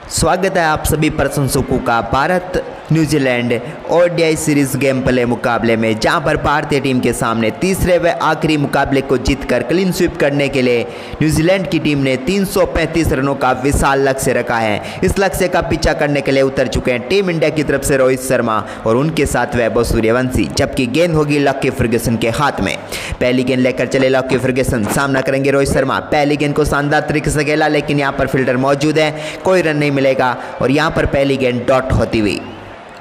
स्वागत है आप सभी प्रशंसकों का Bharat New Zealand ODI series game play मुकाबले में, जहां पर भारतीय टीम के सामने तीसरे व आखिरी मुकाबले को जीतकर क्लीन स्वीप करने के लिए न्यूजीलैंड की टीम ने 335 रनों का विशाल लक्ष्य रखा है। इस लक्ष्य का पीछा करने के लिए उतर चुके हैं टीम इंडिया की तरफ से रोहित शर्मा और उनके साथ वैभव सूर्यवंशी, जबकि गेंद होगी लकी फर्ग्यूसन के हाथ में। पहली गेंद लेकर चले लकी फर्ग्यूसन, सामना करेंगे रोहित शर्मा। पहली गेंद को शानदार तरीके से खेला, लेकिन यहाँ पर फील्डर मौजूद है, कोई रन नहीं मिलेगा और यहाँ पर पहली गेंद डॉट होती हुई।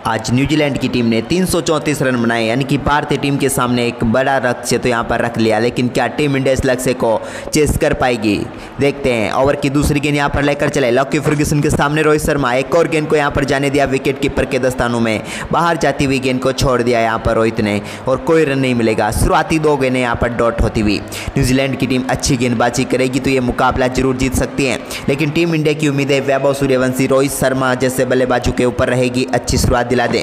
आज न्यूजीलैंड की टीम ने 334 रन बनाए, यानी कि भारतीय टीम के सामने एक बड़ा लक्ष्य तो यहाँ पर रख लिया, लेकिन क्या टीम इंडिया इस लक्ष्य को चेस कर पाएगी, देखते हैं। ओवर की दूसरी गेंद यहाँ पर लेकर चले लकी फर्ग्यूसन के सामने रोहित शर्मा। एक और गेंद को यहाँ पर जाने दिया, विकेट कीपर के दस्तानों में बाहर जाती हुई गेंद को छोड़ दिया यहाँ पर रोहित ने और कोई रन नहीं मिलेगा। शुरुआती दो गेंदें यहाँ पर डॉट होती हुई। न्यूजीलैंड की टीम अच्छी गेंदबाजी करेगी तो ये मुकाबला जरूर जीत सकती है, लेकिन टीम इंडिया की उम्मीदें वैभव सूर्यवंशी, रोहित शर्मा जैसे बल्लेबाजों के ऊपर रहेगी, अच्छी शुरुआत दिला दे।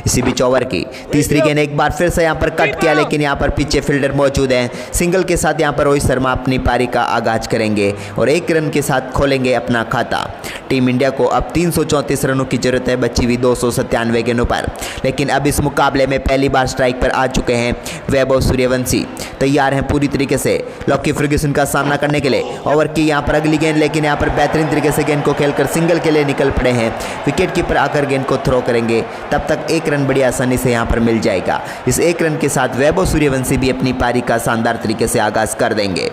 इसी बीच ओवर की तीसरी गेंद एक बार फिर से यहां पर कट किया, लेकिन यहां पर पीछे फील्डर मौजूद है। सिंगल के साथ यहां पर रोहित शर्मा अपनी पारी का आगाज करेंगे और एक रन के साथ खोलेंगे अपना खाता। टीम इंडिया को अब 334 रनों की जरूरत है बची हुई 297 गेंदों पर, लेकिन अब इस मुकाबले में पहली बार स्ट्राइक पर आ चुके हैं वैभव सूर्यवंशी, तैयार हैं पूरी तरीके से लकी फर्ग्यूसन का सामना करने के लिए। ओवर की यहां पर अगली गेंद, लेकिन यहां पर बेहतरीन तरीके से गेंद को खेलकर सिंगल के लिए निकल पड़े हैं। विकेट कीपर आकर गेंद को थ्रो करेंगे, तब तक एक रन बड़ी आसानी से यहां पर मिल जाएगा। इस एक रन के साथ वैभव सूर्यवंशी भी अपनी पारी का शानदार तरीके से आगाज कर देंगे।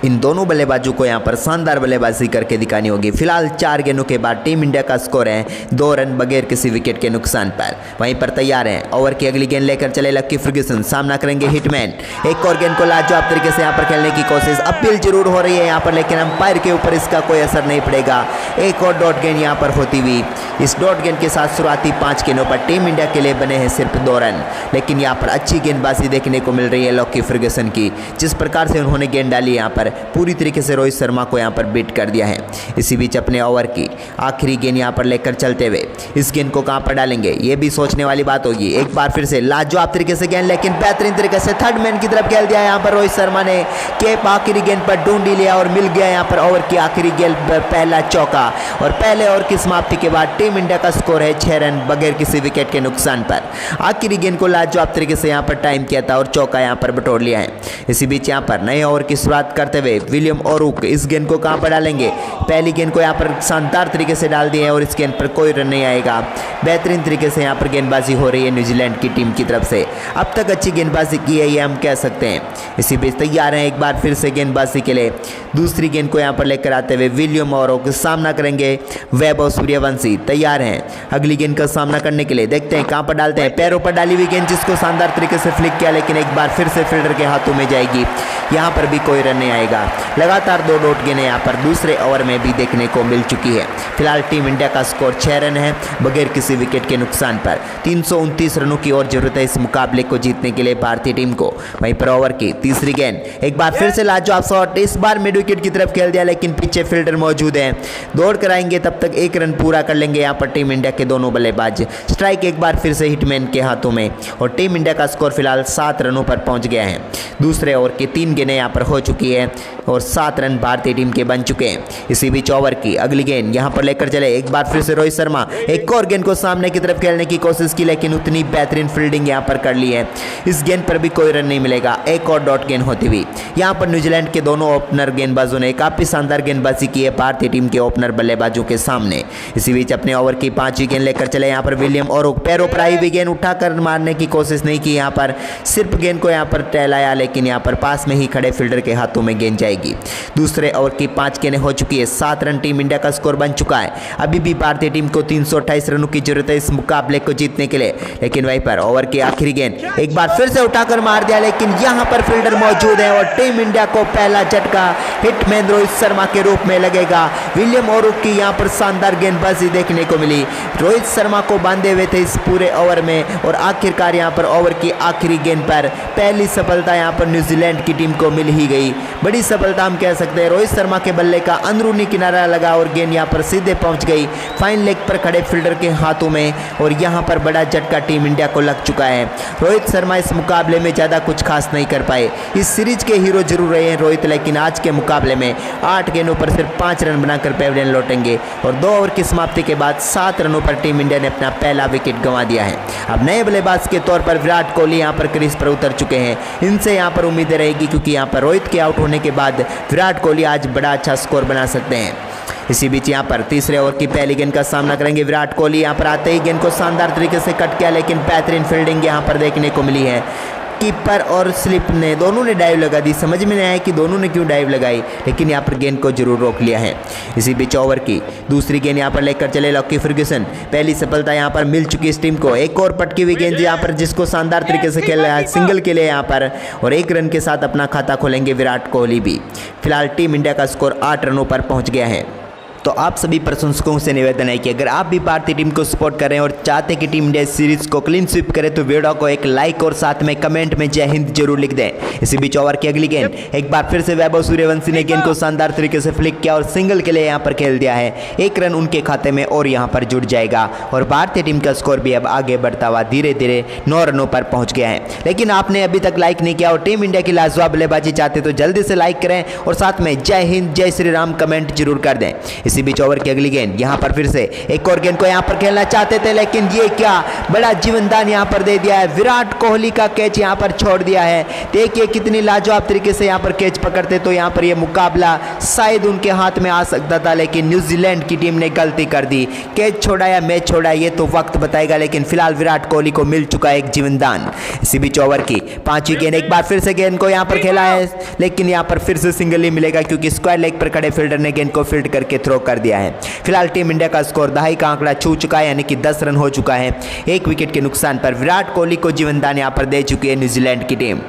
इन दोनों बल्लेबाजों को यहां पर शानदार बल्लेबाजी करके दिखानी होगी। फिलहाल 4 गेंदों के बाद टीम इंडिया का स्कोर है 2 रन बगैर किसी विकेट के नुकसान पर, वहीं पर तैयार हैं। ओवर की अगली गेंद लेकर चले लकी फर्ग्यूसन, सामना करेंगे हिटमैन। एक और गेंद को लाजवाब तरीके से यहां पर खेलने की कोशिश, अपील जरूर हो रही है यहां पर, लेकिन अंपायर के ऊपर इसका कोई असर नहीं पड़ेगा। एक और डॉट गेंद यहां पर होती हुई। इस डॉट गेंद के साथ शुरुआती 5 गेंदों पर टीम इंडिया के लिए बने हैं सिर्फ 2 रन, लेकिन यहाँ पर अच्छी गेंदबाजी देखने को मिल रही है लकी फर्ग्यूसन की। जिस प्रकार से उन्होंने गेंद डाली यहाँ पर पूरी तरीके से रोहित शर्मा को यहाँ पर बीट कर दिया है। इसी बीच अपने ओवर की आखिरी गेंद यहाँ पर लेकर चलते हुए इस गेंद को कहाँ पर डालेंगे, ये भी सोचने वाली बात होगी। एक बार फिर से लाजवाब तरीके से गेंद, लेकिन बेहतरीन तरीके से थर्ड मैन की तरफ खेल दिया यहाँ पर रोहित शर्मा ने। केप आखिरी गेंद पर ढूंढ ही लिया और मिल गया यहाँ पर ओवर की आखिरी गेंद पर पहला चौका। और पहले ओवर की समाप्ति के बाद टीम इंडिया का स्कोर है 6 रन बगैर किसी विकेट के नुकसान पर। आखिरी गेंद को लाजवाब तरीके से यहाँ पर टाइम किया था और चौका यहाँ पर बटोर लिया है। इसी बीच यहाँ पर नए ओवर की शुरुआत करते हुए विलियम ओरुक इस गेंद को कहां पर डालेंगे, पहली गेंद को यहां पर शानदार तरीके से डाल दिए हैं और इस गेंद पर कोई रन नहीं आएगा। बेहतरीन तरीके से यहां पर गेंदबाजी हो रही है न्यूजीलैंड की टीम की तरफ से, अब तक अच्छी गेंदबाजी की है ये हम कह सकते हैं। इसी बीच तैयार हैं एक बार फिर से गेंदबाजी के लिए। दूसरी गेंद को यहां पर लेकर आते हुए विलियम ओरुक सामना करेंगे वैभव सूर्यवंशी, तैयार हैं अगली गेंद का सामना करने के लिए। देखते हैं कहां पर डालते हैं, पैरों पर डाली हुई गेंद जिसको शानदार तरीके से फ्लिक किया, लेकिन एक बार फिर से फील्डर के हाथों में जाएगी, यहां पर भी कोई रन नहीं आएगा। लगातार 2 डॉट गेंदें यहाँ पर दूसरे ओवर में भी देखने को मिल चुकी है। फिलहाल टीम इंडिया का स्कोर 6 रन है बगैर किसी विकेट के नुकसान पर। 329 रनों की और जरूरत है इस मुकाबले को जीतने के लिए भारतीय टीम को। वहीं पर ओवर की तीसरी गेंद, एक बार फिर से लाजवाब शॉट, इस बार मिड विकेट की तरफ खेल दिया, लेकिन पीछे फील्डर मौजूद है, दौड़ कर आएंगे तब तक 1 रन पूरा कर लेंगे यहाँ पर टीम इंडिया के दोनों बल्लेबाज। स्ट्राइक एक बार फिर से हिटमैन के हाथों में और टीम इंडिया का स्कोर फिलहाल 7 रनों पर पहुंच गया है। दूसरे ओवर की 3 गेंदें यहाँ पर हो चुकी है और 7 रन भारतीय टीम के बन चुके हैं। इसी बीच ओवर की अगली गेंद यहां पर लेकर चले एक बार फिर से रोहित शर्मा, एक और गेंद को सामने की तरफ खेलने की कोशिश की, लेकिन उतनी बेहतरीन फील्डिंग यहां पर कर ली है, इस गेंद पर भी कोई रन नहीं मिलेगा। एक और डॉट गेंद होती हुई। यहां पर न्यूजीलैंड के दोनों ओपनर गेंदबाजों ने काफी शानदार गेंदबाजी की है भारतीय टीम के ओपनर बल्लेबाजों के सामने। इसी बीच अपने ओवर की 5वीं गेंद लेकर चले यहाँ पर विलियम ओरुक, पैरों पर आई हुई गेंद उठाकर मारने की कोशिश नहीं की, यहाँ पर सिर्फ गेंद को यहाँ पर टहलाया, लेकिन यहाँ पर पास में ही खड़े फील्डर के हाथों में गेंद जाएगी। दूसरे ओवर की 5 गेंदें हो चुकी है, 7 रन टीम इंडिया का स्कोर बन चुका है। अभी भी भारतीय टीम को 328 रनों की जरूरत है इस मुकाबले को जीतने के लिए, लेकिन वहीं पर ओवर की आखिरी गेंद एक बार फिर से उठाकर मार दिया, लेकिन यहां पर फील्डर मौजूद है और टीम इंडिया को पहला झटका हिटमैन रोहित शर्मा के रूप में लगेगा। विलियम ओरुक की यहां पर शानदार गेंदबाजी देखने देखने को मिली। रोहित शर्मा को बांधे हुए थे इस पूरे ओवर में और आखिरकार यहाँ पर ओवर की आखिरी गेंद पर पहली सफलता यहाँ पर न्यूजीलैंड की टीम को मिल ही गई। बड़ी सफलता हम कह सकते हैं। रोहित शर्मा के बल्ले का अंदरूनी किनारा लगा और गेंद यहाँ पर सीधे पहुँच गई फाइन लेग पर खड़े फील्डर के हाथों में और यहाँ पर बड़ा झटका टीम इंडिया को लग चुका है। रोहित शर्मा इस मुकाबले में ज़्यादा कुछ खास नहीं कर पाए। इस सीरीज के हीरो जरूर रहे हैं रोहित, लेकिन आज के मुकाबले में 8 गेंदों पर सिर्फ 5 रन बनाकर पेविलियन लौटेंगे और 2 ओवर की समाप्ति के बाद 7 रनों पर टीम इंडिया ने अपना पहला विकेट गंवा दिया है। अब नए बल्लेबाज के तौर पर विराट कोहली यहाँ पर क्रीज पर उतर चुके हैं। इनसे यहाँ पर उम्मीदें रहेगी क्योंकि यहाँ पर रोहित के आउट होने के बाद विराट कोहली आज बड़ा अच्छा स्कोर बना सकते हैं। इसी बीच यहाँ पर तीसरे ओवर की पहली गेंद का सामना करेंगे विराट कोहली। यहाँ पर आते ही गेंद को शानदार तरीके से कट किया, लेकिन बेहतरीन फील्डिंग यहाँ पर देखने को मिली है। कीपर और स्लिप ने दोनों ने डाइव लगा दी। समझ में नहीं आया कि दोनों ने क्यों डाइव लगाई, लेकिन यहाँ पर गेंद को जरूर रोक लिया है। इसी बीच ओवर की दूसरी गेंद यहाँ पर लेकर चले लॉकी फर्ग्यूसन। पहली सफलता यहाँ पर मिल चुकी इस टीम को। एक और पटकी हुई गेंद यहाँ पर जिसको शानदार तरीके से खेल रहा है सिंगल के लिए यहाँ पर, और 1 रन के साथ अपना खाता खोलेंगे विराट कोहली भी। फिलहाल टीम इंडिया का स्कोर 8 रनों पर पहुँच गया है। तो आप सभी प्रशंसकों से निवेदन है कि अगर आप भी भारतीय टीम को सपोर्ट कर रहे हैं और चाहते हैं कि टीम इंडिया सीरीज को क्लीन स्वीप करे तो वीडियो को एक लाइक और साथ में कमेंट में जय हिंद जरूर लिख दें। इसी बीच ओवर की अगली गेंद एक बार फिर से वैभव सूर्यवंशी ने गेंद को शानदार तरीके से फ्लिक किया और सिंगल के लिए यहाँ पर खेल दिया है। 1 रन उनके खाते में और यहाँ पर जुड़ जाएगा और भारतीय टीम का स्कोर भी अब आगे बढ़ता हुआ धीरे धीरे 9 रनों पर पहुँच गया है। लेकिन आपने अभी तक लाइक नहीं किया और टीम इंडिया की लाजवाब बल्लेबाजी चाहते तो जल्दी से लाइक करें और साथ में जय हिंद जय श्री राम कमेंट जरूर कर दें। इसी बीच ओवर की अगली गेंद यहाँ पर फिर से एक और गेंद को यहाँ पर खेलना चाहते थे, लेकिन ये क्या बड़ा जीवनदान यहाँ पर दे दिया है। विराट कोहली का कैच यहाँ पर छोड़ दिया है। देखिए कितनी लाजवाब तरीके से यहाँ पर कैच पकड़ते तो यहाँ पर ये मुकाबला शायद उनके हाथ में आ सकता था, लेकिन न्यूजीलैंड की टीम ने गलती कर दी। कैच छोड़ा या मैच छोड़ा ये तो वक्त बताएगा, लेकिन फिलहाल विराट कोहली को मिल चुका है एक जीवनदान। इसी बीच ओवर की 5वीं गेंद एक बार फिर से गेंद को यहाँ पर खेला है, लेकिन यहाँ पर फिर से सिंगल ही मिलेगा क्योंकि स्क्वायर लेग पर खड़े फील्डर ने गेंद को फील्ड करके थ्रो कर दिया है। फिलहाल टीम इंडिया का स्कोर दहाई का आंकड़ा छू चुका है, यानी कि 10 रन हो चुका है। 1 विकेट के नुकसान पर विराट कोहली को जीवनदान यहां पर दे चुकी है न्यूजीलैंड की टीम।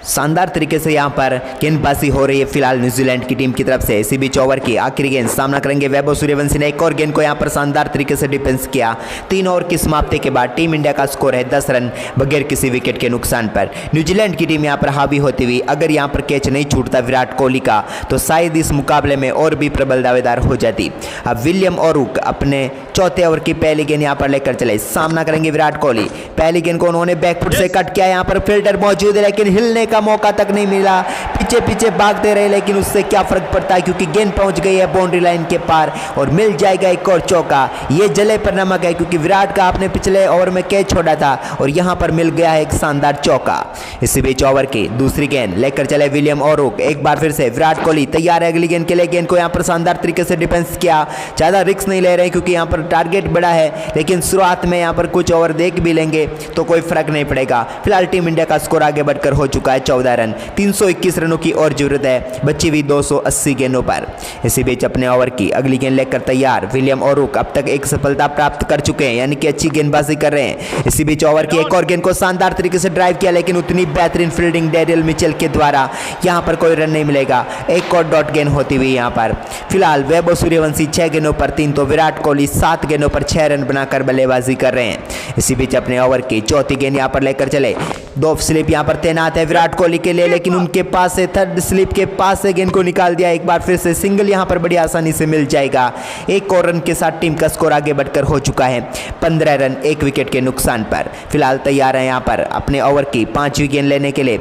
शानदार तरीके से यहाँ पर गेंदबाजी हो रही है फिलहाल न्यूजीलैंड की टीम की तरफ से। इसी बीच ओवर की आखिरी गेंद सामना करेंगे वैभव सूर्यवंशी ने। एक और गेंद को यहाँ पर शानदार तरीके से डिफेंस किया। 3 ओवर की समाप्ति के बाद टीम इंडिया का स्कोर है 10 रन बगैर किसी विकेट के नुकसान पर। न्यूजीलैंड की टीम यहाँ पर हावी होती हुई अगर यहाँ पर कैच नहीं छूटता विराट कोहली का तो शायद इस मुकाबले में और भी प्रबल दावेदार हो जाती। अब विलियम ओरुक अपने चौथे ओवर की पहली गेंद यहाँ पर लेकर चले। सामना करेंगे विराट कोहली। पहली गेंद को उन्होंने बैकफुट से कट किया। यहाँ पर फील्डर मौजूद है लेकिन हिलने का मौका तक नहीं मिला। पीछे पीछे भागते रहे लेकिन उससे क्या फर्क पड़ता है क्योंकि गेंद पहुंच गई है बाउंड्री लाइन के पार और मिल जाएगा एक और चौका। ये जले पर नमक है क्योंकि विराट का आपने पिछले ओवर में कैच छोड़ा था और यहां पर मिल गया है एक शानदार चौका। इसी बीच ओवर की दूसरी गेंद लेकर चले विलियम ओरुक। एक बार फिर से विराट कोहली तैयार है अगली गेंद के लिए। गेंद को यहां पर शानदार तरीके से डिफेंस किया। ज्यादा रिस्क नहीं ले रहे क्योंकि यहां पर टारगेट बड़ा है, लेकिन शुरुआत में यहां पर कुछ ओवर देख भी लेंगे तो कोई फर्क नहीं पड़ेगा। फिलहाल टीम इंडिया का स्कोर आगे बढ़कर हो चुका है 14 रन। 321 रनों की और जरूरत है बची हुई 280 गेंदों पर। इसी बीच अपने ओवर की अगली गेंद लेकर तैयार विलियम ओरुक अब तक एक सफलता प्राप्त कर चुके हैं, यानी कि अच्छी गेंदबाजी कर रहे हैं। इसी बीच ओवर की एक और गेंद को शानदार तरीके से ड्राइव किया लेकिन उतनी बेहतरीन फील्डिंग डेरियल मिचेल के द्वारा यहां पर कोई रन नहीं मिलेगा। एक और डॉट गेंद होती हुई यहां पर। फिलहाल वैभव सूर्यवंशी 6 गेंदों पर 3 तो विराट कोहली 7 गेंदों पर 6 रन बनाकर बल्लेबाजी कर रहे हैं। इसी बीच अपने ओवर की चौथी गेंद यहां पर लेकर चले। 2 स्लिप यहां पर तैनात है विराट कोहली के लिए, लेकिन उनके पास से थर्ड स्लिप के पास से गेंद को निकाल दिया। एक बार फिर से सिंगल यहां पर बड़ी आसानी से मिल जाएगा। एक और रन के साथ टीम का स्कोर आगे बढ़कर हो चुका है 15 रन 1 विकेट के नुकसान पर। फिलहाल तैयार है यहां पर अपने ओवर की 5वीं गेंद लेने के लिए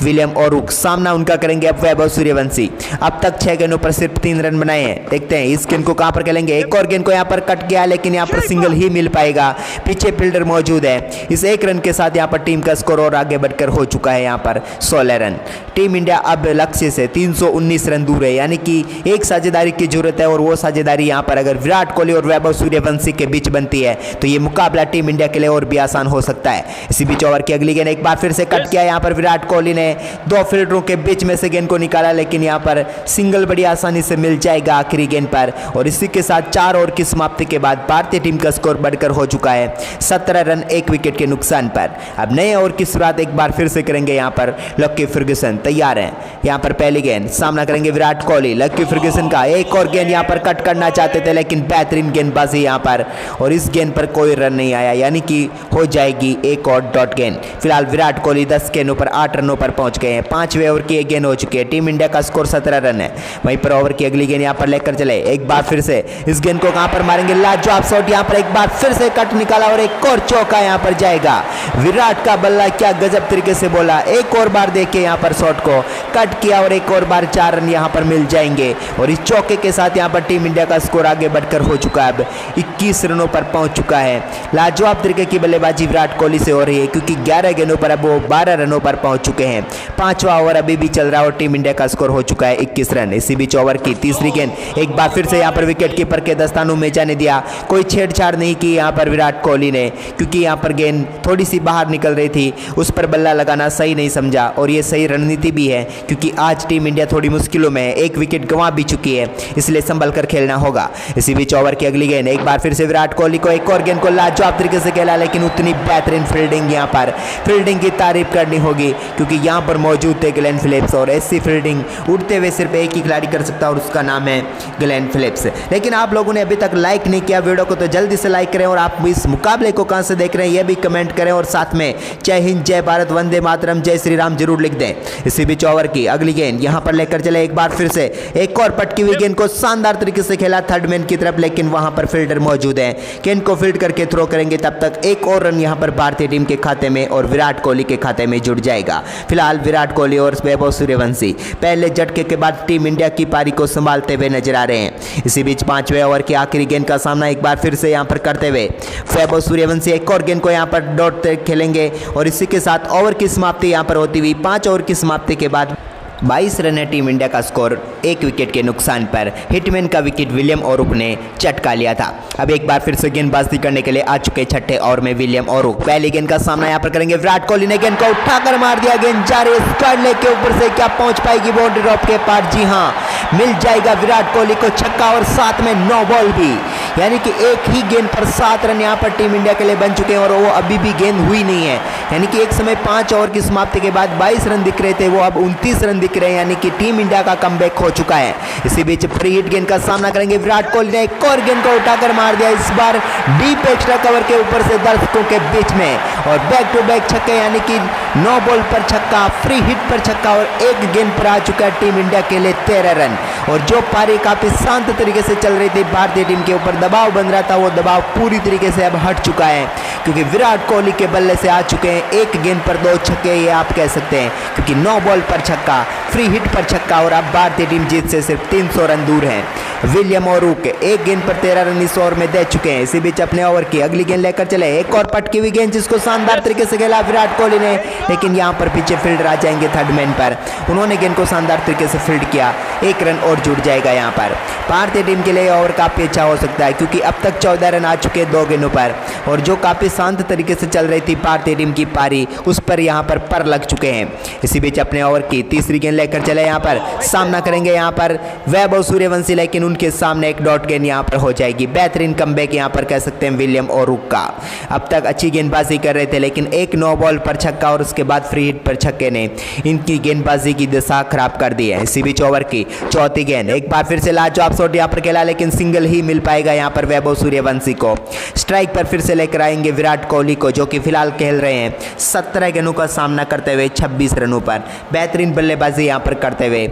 विलियम ओरुक। सामना उनका करेंगे अब वैभव सूर्यवंशी। अब तक 6 गेंदों पर सिर्फ 3 रन बनाए हैं। देखते हैं इस गेंद को कहां पर खेलेंगे। एक और गेंद को यहां पर कट गया लेकिन यहां पर सिंगल ही मिल पाएगा। पीछे फील्डर मौजूद है। इस 1 रन के साथ यहां पर टीम का स्कोर और आगे बढ़कर हो चुका है यहां पर 16 रन। टीम इंडिया अब लक्ष्य से 319 रन दूर है, यानी कि एक साझेदारी की जरूरत है और वो साझेदारी यहां पर अगर विराट कोहली और वैभव सूर्यवंशी के बीच बनती है तो ये मुकाबला टीम इंडिया के लिए और भी आसान हो सकता है। इसी बीच ओवर की अगली गेंद एक बार फिर से कट किया यहां पर विराट कोहली ने। ने 2 फील्डरों के बीच में से गेंद को निकाला, लेकिन यहाँ पर सिंगल बड़ी आसानी से मिल जाएगा आखिरी गेंद पर। और इसी के साथ 4 ओवर की समाप्ति के बाद भारतीय टीम का स्कोर बढ़कर हो चुका है 17 रन 1 विकेट के नुकसान पर। अब नए ओवर की शुरुआत एक बार फिर से करेंगे यहाँ पर लक्की फर्ग्यूसन। तैयार हैं यहाँ पर पहली गेंद, सामना करेंगे विराट कोहली। लक्की फर्ग्यूसन का एक और गेंद यहाँ पर कट करना चाहते थे, लेकिन बेहतरीन गेंदबाजी यहाँ पर, और इस गेंद पर कोई रन नहीं आया, यानी कि हो जाएगी एक और डॉट गेंद। फिलहाल विराट कोहली 10 गेंदों पर 8 रनों पर पहुंच गए हैं। 5वें ओवर की एक गेंद हो चुकी है। टीम इंडिया का स्कोर 17 रन है। वहीं पर ओवर की अगली गेंद यहाँ पर लेकर चले, एक बार फिर से इस गेंद को कहां पर मारेंगे, लाजवाब शॉट यहाँ पर एक बार फिर से कट निकाला और एक और चौका यहाँ पर जाएगा। विराट का बल्ला क्या गजब तरीके से बोला, एक और बार देखिए यहाँ पर शॉट को कट किया और एक और बार 4 रन यहाँ पर मिल जाएंगे। और इस चौके के साथ यहाँ पर टीम इंडिया का स्कोर आगे बढ़कर हो चुका है, अब 21 रनों पर पहुंच चुका है। लाजवाब तरीके की बल्लेबाजी विराट कोहली से हो रही है, क्योंकि 11 गेंदों पर अब वो 12 रनों पर पहुंच चुके हैं। 5वां ओवर अभी भी चल रहा है और टीम इंडिया का स्कोर हो चुका है 21 रन। इसी बीच ओवर की तीसरी गेंद एक बार फिर से यहाँ पर विकेट कीपर के दस्तानों में जाने दिया। कोई छेड़छाड़ नहीं की यहाँ पर विराट कोहली ने, क्योंकि यहाँ पर गेंद थोड़ी सी बाहर निकल रही थी, उस पर बल्ला लगाना सही नहीं समझा। और ये सही रणनीति भी है, क्योंकि आज टीम इंडिया थोड़ी मुश्किलों में है, एक विकेट गंवा भी चुकी है, इसलिए संभल कर खेलना होगा। इसी बीच ओवर की अगली गेंद एक बार फिर से विराट कोहली को एक और गेंद को लाजवाब तरीके से खेला, लेकिन उतनी बेहतरीन फील्डिंग, यहाँ पर फील्डिंग की तारीफ करनी होगी, क्योंकि यहाँ पर मौजूद थे ग्लेन फिलिप्स, और ऐसी फील्डिंग उड़ते हुए सिर्फ एक ही खिलाड़ी कर सकता है और उसका नाम है ग्लेन फिलिप्स। लेकिन आप लोगों ने अभी तक लाइक नहीं किया वीडियो को, तो जल्दी से लाइक करें, और आप इस मुकाबले को कहां से देख रहे हैं ये भी कमेंट करें, और साथ में जय हिंद, जय भारत, वंदे मातरम, जय श्री राम जरूर लिख दें। इसी बीच ओवर की अगली गेंद यहां पर लेकर चले, एक बार फिर से एक और पटकी हुई गेंद को शानदार तरीके से खेला थर्ड मैन की तरफ, लेकिन वहां पर फील्डर मौजूद है, गेंद को फील्ड करके थ्रो करेंगे। तब तक एक और रन यहां पर भारतीय टीम के खाते में और विराट कोहली के खाते में जुड़ जाएगा। फिलहाल विराट कोहली और वैभव सूर्यवंशी पहले झटके के बाद टीम इंडिया की पारी को संभालते हुए नजर आ रहे हैं। इसी बीच 5वें ओवर की आखिरी गेंद का सामना एक बार फिर से यहां पर करते हुए वैभव सूर्यवंशी एक और गेंद को यहां पर डॉट खेलेंगे, और इसी के साथ ओवर की समाप्ति यहां पर होती हुई 5 ओवर की समाप्ति के बाद 22 रन है टीम इंडिया का स्कोर 1 विकेट के नुकसान पर। हिटमैन का विकेट विलियम ओरुक ने चटका लिया था। अब एक बार फिर से गेंदबाजी करने के लिए आ चुके छठे ओवर में विलियम ओरुक। पहली गेंद का सामना यहां पर करेंगे, विराट कोहली ने गेंद को उठाकर मार दिया, गेंद जा रही है स्क्वायर लेग के ऊपर से, क्या पहुंच पाएगी बाउंड्री ड्रॉप के पार? जी हां, मिल जाएगा विराट कोहली को छक्का, और साथ में 9 बॉल भी, यानी कि एक ही गेंद पर 7 रन यहां पर टीम इंडिया के लिए बन चुके हैं, और वो अभी भी गेंद हुई नहीं है, यानी कि एक समय 5 ओवर की समाप्ति के बाद 22 रन दिख रहे थे, वो अब 29 रन दिख रहे हैं, यानी कि टीम इंडिया का कमबैक हो चुका है। इसी बीच फ्री हिट गेंद का सामना करेंगे, विराट कोहली ने एक और गेंद को उठाकर मार दिया, इस बार डीप एक्स्ट्रा कवर के ऊपर से दर्शकों के बीच में, और बैक टू बैक छक्के, यानी कि 9 बॉल पर छक्का, फ्री हिट पर छक्का, और एक गेंद पर आ चुका है टीम इंडिया के लिए 13 रन। और जो पारी काफी शांत तरीके से चल रही थी, भारतीय टीम के ऊपर दबाव बन रहा था, वो दबाव पूरी तरीके से अब हट चुका है, क्योंकि विराट कोहली के बल्ले से आ चुके हैं एक गेंद पर 2 छक्के, ये आप कह सकते हैं, क्योंकि 9 बॉल पर छक्का, फ्री हिट पर छक्का, और अब भारतीय टीम जीत से सिर्फ 300 रन दूर है। विलियम ओरुक एक गेंद पर 13 रन इस ओवर में दे चुके हैं। इसी बीच अपने ओवर की अगली गेंद लेकर चले, एक और पटकी हुई गेंद जिसको शानदार तरीके से खेला विराट कोहली ने, लेकिन यहां पर पीछे फील्डर आ जाएंगे थर्ड मैन पर, उन्होंने गेंद को शानदार तरीके से फील्ड किया, 1 रन और जुड़ जाएगा यहां पर। भारतीय टीम के लिए ओवर काफी अच्छा हो सकता है, क्योंकि अब तक 14 रन आ चुके हैं 2 गेंदों पर, और जो काफी शांत तरीके से चल रही थी भारतीय टीम की पारी, उस पर यहां पर लग चुके हैं। इसी बीच अपने ओवर की तीसरी गेंद लेकर चले, यहां पर सामना करेंगे यहां पर वैभव सूर्यवंशी, लेकिन उनके सामने एक डॉट गेंद यहां पर हो जाएगी। बेहतरीन कमबैक यहां पर कह सकते हैं विलियम ओरुक का। अब तक अच्छी गेंदबाजी कर रहे थे, लेकिन एक 9 बॉल पर छक्का और उसके बाद फ्री हिट पर छक्के ने इनकी गेंदबाजी की दिशा खराब कर दी है। इसी बीच ओवर की चौथी गेंद एक बार फिर से लाजवाब शॉट यहां पर खेला, लेकिन सिंगल ही मिल पाएगा यहां पर वैभव सूर्यवंशी को। स्ट्राइक पर फिर से लेकर आएंगे विराट कोहली को, जो कि फिलहाल खेल रहे हैं 17 गेंदों का सामना करते हुए 26 रनों पर। बेहतरीन बल्लेबाजी यहां पर करते हुए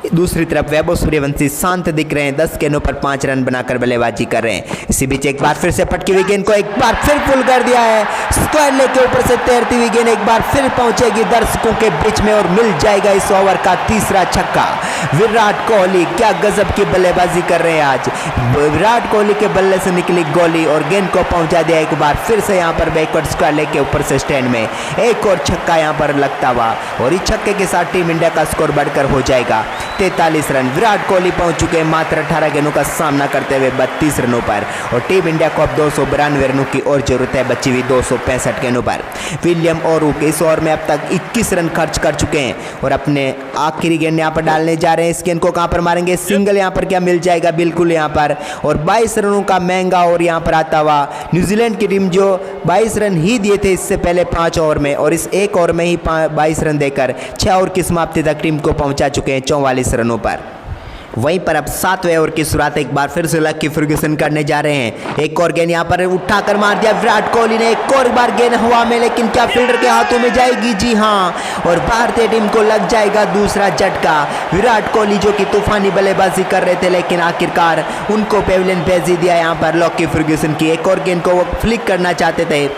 दूसरी तरफ वैभव सूर्यवंशी शांत दिख रहे हैं, 10 गेंदों पर 5 रन बनाकर बल्लेबाजी कर रहे हैं। इसी बीच एक बार फिर से पटकी हुई गेंद को एक बार फिर फुल कर दिया है, स्क्वायर लेग के ऊपर से तैरती हुई गेंद एक बार फिर पहुंचेगी दर्शकों के बीच में, और मिल जाएगा इस ओवर का तीसरा छक्का। विराट कोहली क्या गजब की बल्लेबाजी कर रहे हैं आज। विराट कोहली के बल्ले से निकली गोली और गेंद को पहुंचा दिया एक बार फिर से यहां पर बैकवर्ड स्क्वायर लेग के ऊपर से स्टैंड में, एक और छक्का यहां पर लगता हुआ, और इस छक्के के साथ टीम इंडिया का स्कोर बढ़कर हो जाएगा 43 रन। विराट कोहली पहुंच चुके हैं मात्र 18 गेंदों का सामना करते हुए 32 रनों पर और टीम इंडिया को अब 292 रनों की और जरूरत है बची हुई 265 गेंदों पर। विलियम ओरुक इस ओवर में अब तक 21 रन खर्च कर चुके हैं और अपने आखिरी गेंद यहाँ पर डालने जा रहे हैं। इस गेंद को कहाँ पर मारेंगे, सिंगल यहाँ पर क्या मिल जाएगा, बिल्कुल यहाँ पर। और 22 रनों का महंगा और यहाँ पर आता हुआ न्यूजीलैंड की टीम जो 22 रन ही दिए थे इससे पहले 5 ओवर में, और इस एक ओवर में ही 22 रन देकर 6 ओवर की समाप्ति तक टीम को पहुंचा चुके हैं 44 रनों पर। वहीं पर अब 7वें ओवर की शुरुआत एक बार फिर से लकी फर्ग्यूसन करने जा रहे हैं। एक और गेंद यहाँ पर उठाकर मार दिया विराट कोहली ने, एक और बार गेंद हवा में, लेकिन क्या फील्डर के हाथों में जाएगी, जी हाँ, और भारतीय टीम को लग जाएगा दूसरा झटका। विराट कोहली जो कि तूफानी बल्लेबाजी कर रहे थे लेकिन आखिरकार उनको पेविलियन भेज ही दिया यहाँ पर लकी फर्ग्यूसन की। एक और गेंद को वो फ्लिक करना चाहते थे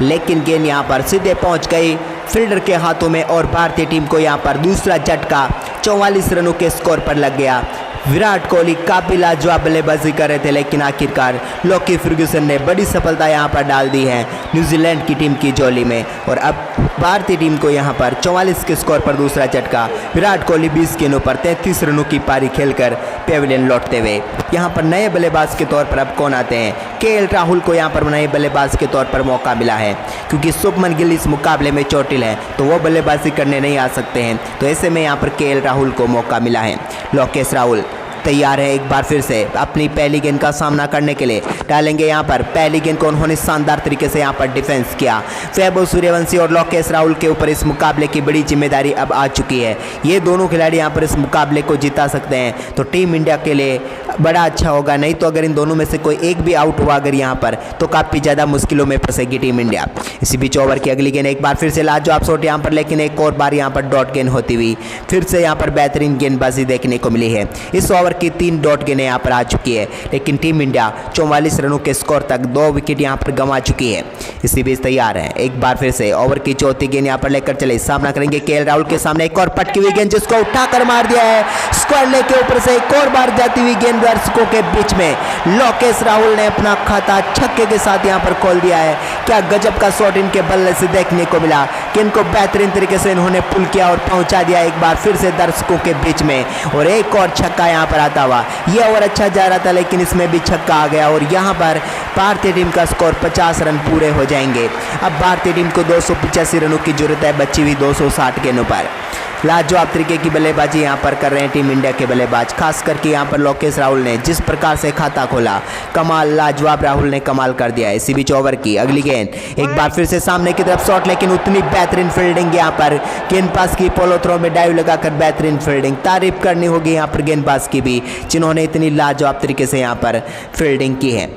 लेकिन गेंद यहाँ पर सीधे पहुँच गई फील्डर के हाथों में और भारतीय टीम को यहाँ पर दूसरा झटका 44 रनों के स्कोर पर लग गया। विराट कोहली काफी लाजवाब बल्लेबाजी कर रहे थे लेकिन आखिरकार लकी फर्ग्यूसन ने बड़ी सफलता यहाँ पर डाल दी है न्यूजीलैंड की टीम की झोली में और अब भारतीय टीम को यहाँ पर 44 के स्कोर पर दूसरा झटका। विराट कोहली 20 गेंदों पर 33 रनों की पारी खेलकर पेविलियन लौटते हुए। यहाँ पर नए बल्लेबाज के तौर पर अब कौन आते हैं, केएल राहुल को यहाँ पर नए बल्लेबाज के तौर पर मौका मिला है क्योंकि शुभमन गिल इस मुकाबले में चोटिल है तो वो बल्लेबाजी करने नहीं आ सकते हैं, तो ऐसे में यहाँ पर केएल राहुल को मौका मिला है। लोकेश राहुल तैयार है एक बार फिर से अपनी पहली गेंद का सामना करने के लिए, डालेंगे यहाँ पर पहली गेंद को उन्होंने शानदार तरीके से यहाँ पर डिफेंस किया। वैभव सूर्यवंशी और लोकेश राहुल के ऊपर इस मुकाबले की बड़ी जिम्मेदारी अब आ चुकी है। ये दोनों खिलाड़ी यहाँ पर इस मुकाबले को जिता सकते हैं तो टीम इंडिया के लिए बड़ा अच्छा होगा, नहीं तो अगर इन दोनों में से कोई एक भी आउट हुआ अगर यहाँ पर तो काफ़ी ज़्यादा मुश्किलों में फंसेगी टीम इंडिया। इसी बीच ओवर की अगली गेंद एक बार फिर से लाजवाब शॉट यहाँ पर, लेकिन एक और बार यहाँ पर डॉट गेंद होती हुई फिर से यहाँ पर बेहतरीन गेंदबाजी देखने को मिली है। इस ओवर की 3 डॉट गेंदें यहाँ पर आ चुकी है लेकिन टीम इंडिया 44 रनों के स्कोर तक 2 विकेट यहाँ पर गंवा चुकी है। इसी बीच तैयार है एक बार फिर से ओवर की चौथी गेंद यहाँ पर लेकर चले, सामना करेंगे केएल राहुल के सामने। एक और पटकी हुई गेंद जिसको उठाकर मार दिया है स्क्वायर लेग के ऊपर से, एक और बार जाती हुई गेंद दर्शकों के बीच में। लोकेश राहुल ने अपना खाता छक्के के साथ यहाँ पर खोल दिया है। क्या गजब का शॉट इनके बल्ले से देखने को मिला कि इनको बेहतरीन तरीके से इन्होंने पुल किया और पहुंचा दिया एक बार फिर से दर्शकों के बीच में, और एक और छक्का यहाँ पर आता हुआ। ये ओवर अच्छा जा रहा था लेकिन इसमें भी छक्का आ गया और यहाँ पर भारतीय टीम का स्कोर 50 रन पूरे हो जाएंगे। अब भारतीय टीम को 285 रनों की जरूरत है बची हुई 260 गेंदों पर। लाजवाब तरीके की बल्लेबाजी यहाँ पर कर रहे हैं टीम इंडिया के बल्लेबाज, खास करके यहाँ पर लोकेश राहुल ने जिस प्रकार से खाता खोला, कमाल, लाजवाब राहुल ने कमाल कर दिया है। इसी बीच ओवर की अगली गेंद एक बार फिर से सामने की तरफ शॉट, लेकिन उतनी बेहतरीन फील्डिंग यहाँ पर गेंदबाज की, पोलो थ्रो में डाइव लगाकर बेहतरीन फील्डिंग, तारीफ करनी होगी यहाँ पर गेंदबाज की भी जिन्होंने इतनी लाजवाब तरीके से यहाँ पर फील्डिंग की है।